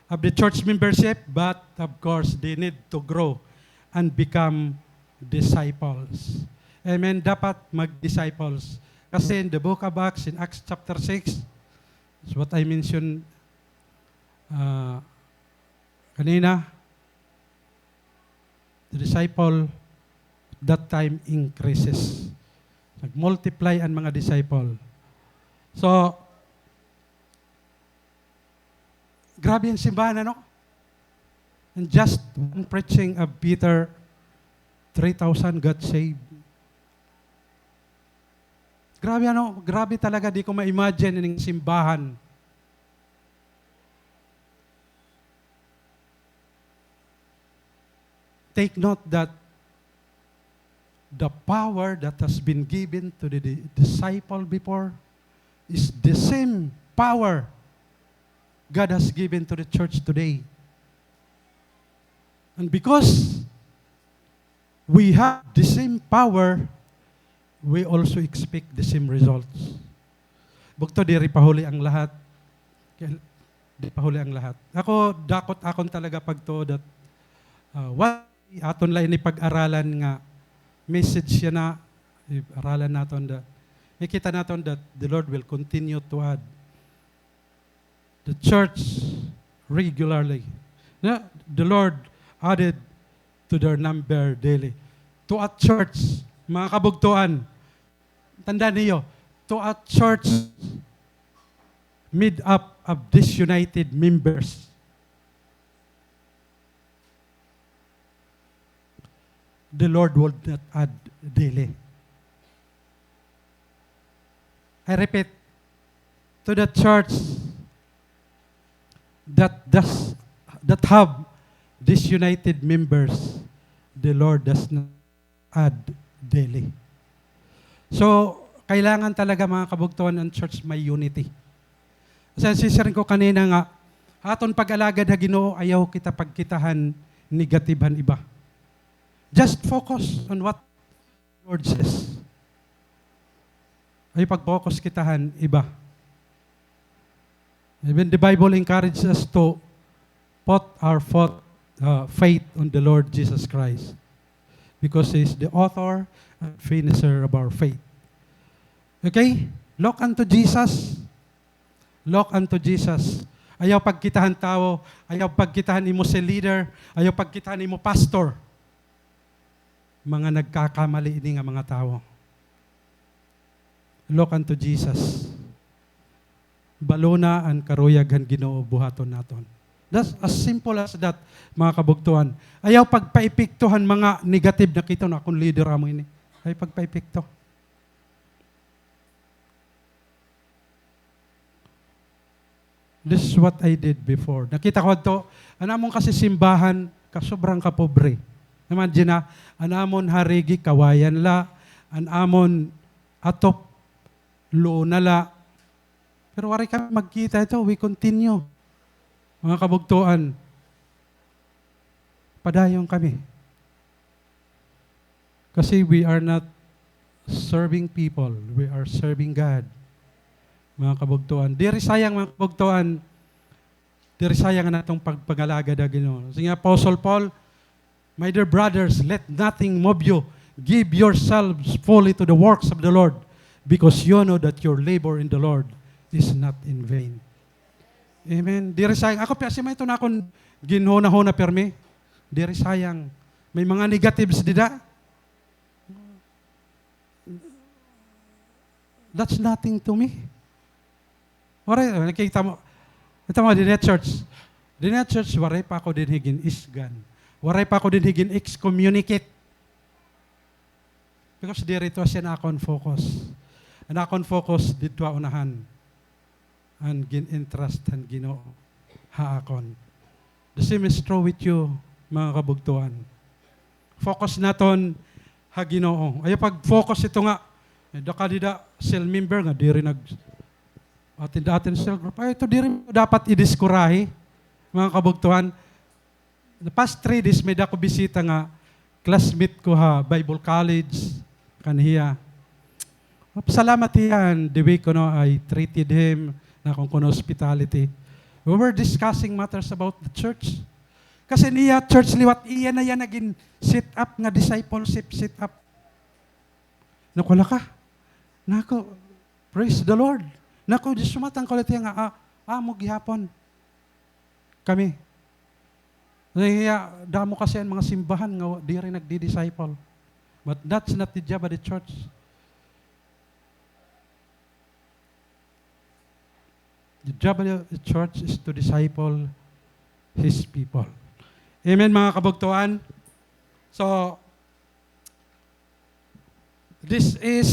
of the church membership, but of course, they need to grow and become disciples. Amen. Dapat mag-disciples. Kasi in the book of Acts, in Acts chapter 6, is what I mentioned kanina, the disciple that time increases. Nag-multiply ang mga disciple. So, grabe yung simbahan, ano? And just one preaching of Peter, 3,000 got saved. Grabe, ano? Grabe talaga, di ko ma-imagine yung simbahan. Take note that the power that has been given to the disciple before is the same power God has given to the church today. And because we have the same power, we also expect the same results. Bukto diri pahuli ang lahat. Di pahuli ang lahat. Ako, dakot akon talaga pagto that what aton lang ni pag-aralan nga message yan na, aralan natin that, makita natin that the Lord will continue to add the church regularly. The Lord added to their number daily. To a church, mga kabugtuan, tandaan niyo, to a church made up of disunited members. The Lord would not add daily. I repeat, to the church that have disunited members, the Lord does not add daily. So, kailangan talaga mga kabugtuan ng church may unity. Kasi sisirin ko kanina nga, aton pag-alagad na Ginoo, ayaw kita pagkitahan negatiban iba. Just focus on what the Lord says. Ay pag-focus kitahan iba. Even the Bible encourages us to put our faith on the Lord Jesus Christ because He is the author and finisher of our faith. Okay? Look unto Jesus. Look unto Jesus. Ayaw pagkitahan tao, ayaw pagkitahan imo si leader, ayaw pagkitahan imo pastor. Mga nagkakamali ini nga mga tao. Look unto Jesus. Balona ang karuyaghan Ginoo buhaton naton. That's as simple as that, mga kabugtuhan. Ayaw pagpaipiktuhan mga negative na kita na akong leader amo ini. Ayaw pagpaipikto. This is what I did before. Nakita ko ito, anamon kasi simbahan, kasobrang kapobre. Imagine na, anamon harigi kawayan la, anamon atop lunala. Pero wari kami magkita ito, we continue. Mga kabugtuan, padayon kami. Kasi we are not serving people, we are serving God. Mga kabugtuan. Diri sayang mga kabugtuan, diri sayang na itong pagpangalaga na Ginoo. Sige Apostle Paul, my dear brothers, let nothing move you. Give yourselves fully to the works of the Lord, because you know that your labor in the Lord is not in vain. Amen. Diri sayang. Ako piyasi may ito na akong ginhona-hona permi. Diri sayang. May mga negatives dida. That's nothing to me. Waray, nakikita mo. Ito mo, din church. Din church, waray pa ako din higin isgan. Waray pa ako din higin excommunicate. Because dito siya na akong focus. Na akong focus dito unahan. And gin-interest and Ginoo haakon. The same is true with you, mga kabugtuan. Focus naton ha Ginoo. Ay pag-focus ito nga, dakadida cell member nga, di rin atin cell group. Ay ito di rin dapat idiskurahi, mga kabugtuan. The past 3 days, may dako bisita nga, classmate ko ha, Bible College, kanhiya. Salamat yan, the way ko no, I treated him, na kung kuno hospitality. We were discussing matters about the church. Kasi niya, church liwat, iya na yan naging sit up, nga discipleship sit up. Nakula ka. Nako, praise the Lord. Nako, Diyos sumatang kulit yan nga, mo gihapon. Kami. Kaya, damo kasi ang mga simbahan nga, di rin nagdi-disciple. But that's not the job of the church. The job of the church is to disciple His people. Amen, mga kabugtuan. So, this is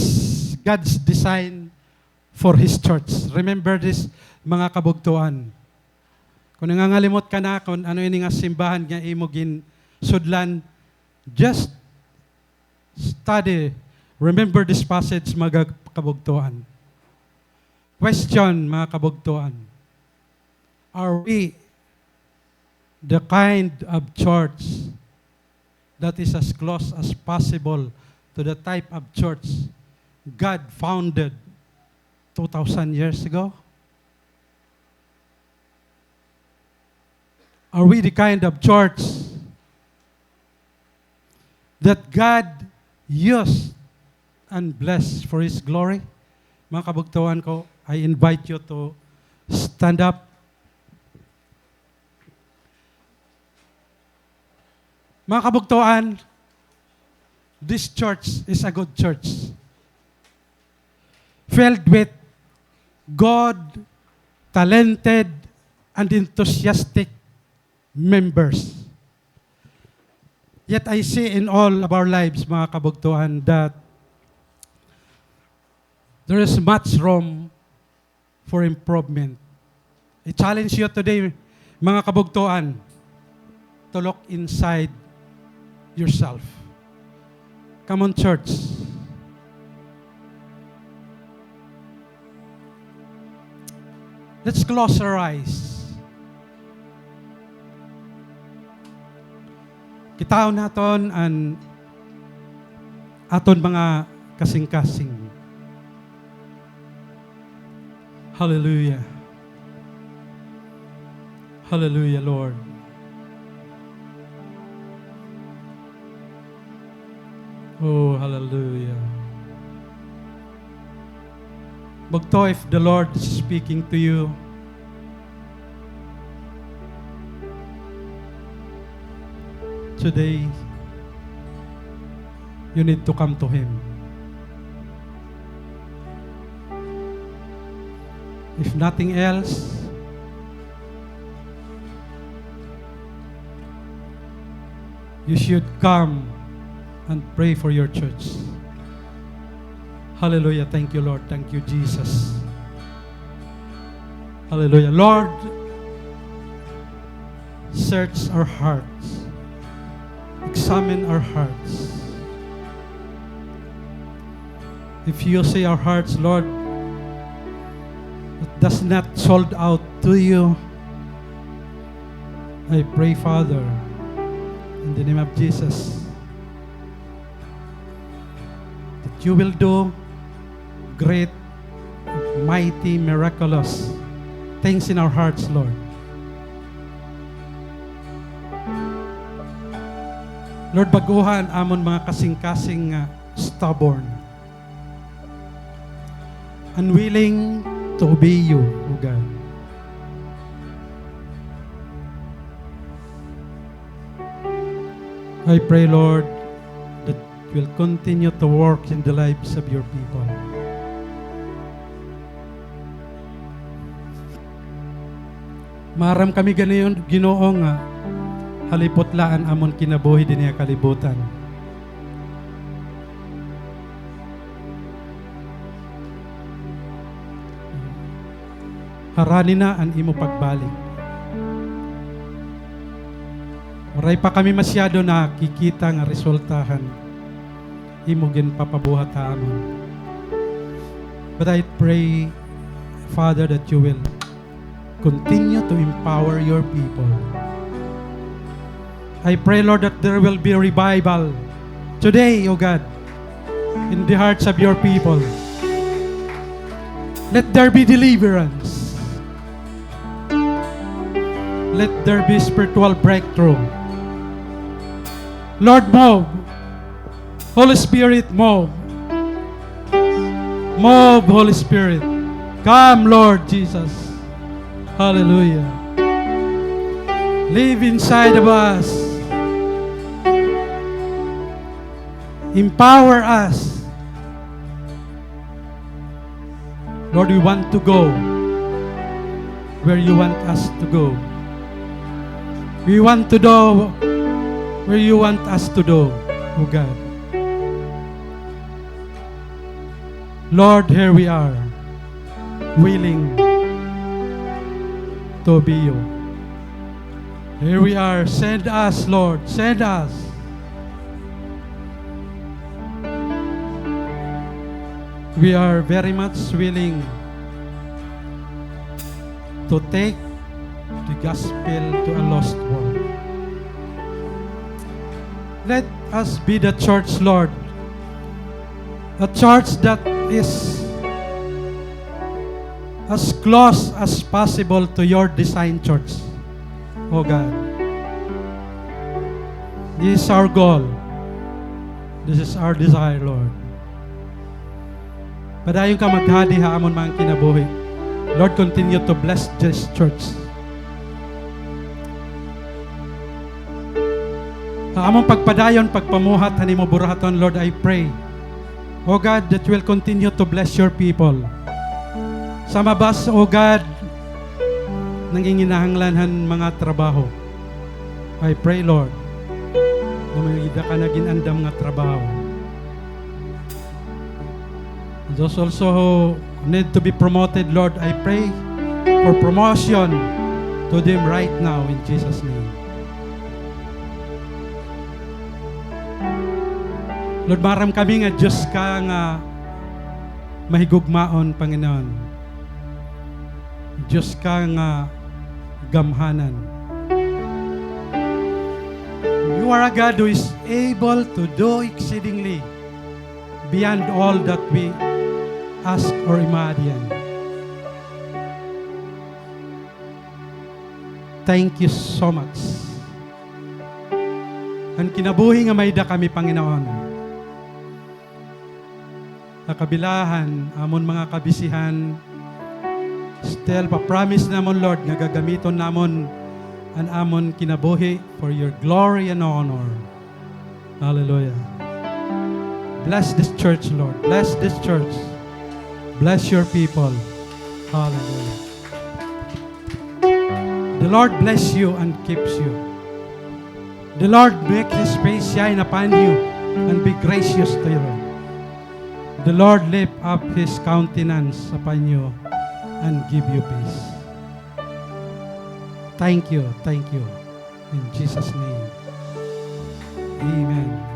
God's design for His church. Remember this, mga kabugtuan. Kung nangangalimot ka na, kung ano yung nga simbahan nga imogin sudlan, just study. Remember this passage, mga kabugtuan. Question, mga kabugtuan. Are we the kind of church that is as close as possible to the type of church God founded 2,000 years ago? Are we the kind of church that God used and blessed for His glory. Mga kabugtuhan ko, I invite you to stand up. Mga kabugtuhan, this church is a good church. Filled with God, talented, and enthusiastic members. Yet I see in all of our lives, mga kabugtuhan, that there is much room for improvement. I challenge you today, mga kabugtuhan, to look inside yourself. Come on, church. Let's close our eyes. Kitaw naton ang aton mga kasing-kasing. Hallelujah. Hallelujah, Lord. Oh, hallelujah. Bagto, if the Lord is speaking to you, today, you need to come to Him. If nothing else, you should come and pray for your church. Hallelujah. Thank you, Lord. Thank you, Jesus. Hallelujah. Lord, search our hearts. Examine our hearts. If you see our hearts, Lord, that does not sold out to you, I pray, Father, in the name of Jesus, that you will do great, mighty, miraculous things in our hearts, Lord. Lord, baguhan amon mga kasing-kasing stubborn, unwilling to obey you, O God. I pray, Lord, that you will continue to work in the lives of your people. Maram kami ganayon, Ginoo nga, halipotlaan amon kinabuhi din niya kalibutan. Harani na ang imo pagbalik. Maray pa kami masyado na kikita nga resultahan imo ginpapabuhat amon. But I pray, Father, that you will continue to empower your people. I pray, Lord, that there will be a revival today, O God, in the hearts of your people. Let there be deliverance. Let there be spiritual breakthrough. Lord, move. Holy Spirit, move. Move, Holy Spirit. Come, Lord Jesus. Hallelujah. Live inside of us. Empower us. Lord, we want to go where you want us to go. We want to do where you want us to do, O God. Lord, here we are, willing to obey you. Here we are. Send us, Lord. Send us. We are very much willing to take the gospel to a lost world. Let us be the church, Lord. A church that is as close as possible to your design church, oh God. This is our goal. This is our desire, Lord. Padayon ka maghadi ha amon mga kinabuhi. Lord, continue to bless this church. Ha among pagpadayon, pagpamuhat, hanimo burahaton, Lord, I pray, O God, that will continue to bless your people. Sa mabas, O God, nanginginahanglanhan mga trabaho. I pray, Lord, na may ida ka na ginandam nga trabaho. Those also who need to be promoted, Lord, I pray for promotion to them right now in Jesus' name. Lord, maram kami nga Diyos ka nga mahigugmaon, Panginoon. Diyos ka nga gamhanan. You are a God who is able to do exceedingly beyond all that we ask or imagine. Thank you so much. Ang kinabuhi nga mayda kami, Panginoon. Nakabilahan, amon mga kabisihan, still pa-promise namon, Lord, nga gagamiton namon ang amon kinabuhi for your glory and honor. Hallelujah. Bless this church, Lord. Bless this church. Bless your people. Hallelujah. The Lord bless you and keeps you. The Lord make His face shine upon you and be gracious to you. The Lord lift up His countenance upon you and give you peace. Thank you. In Jesus' name. Amen.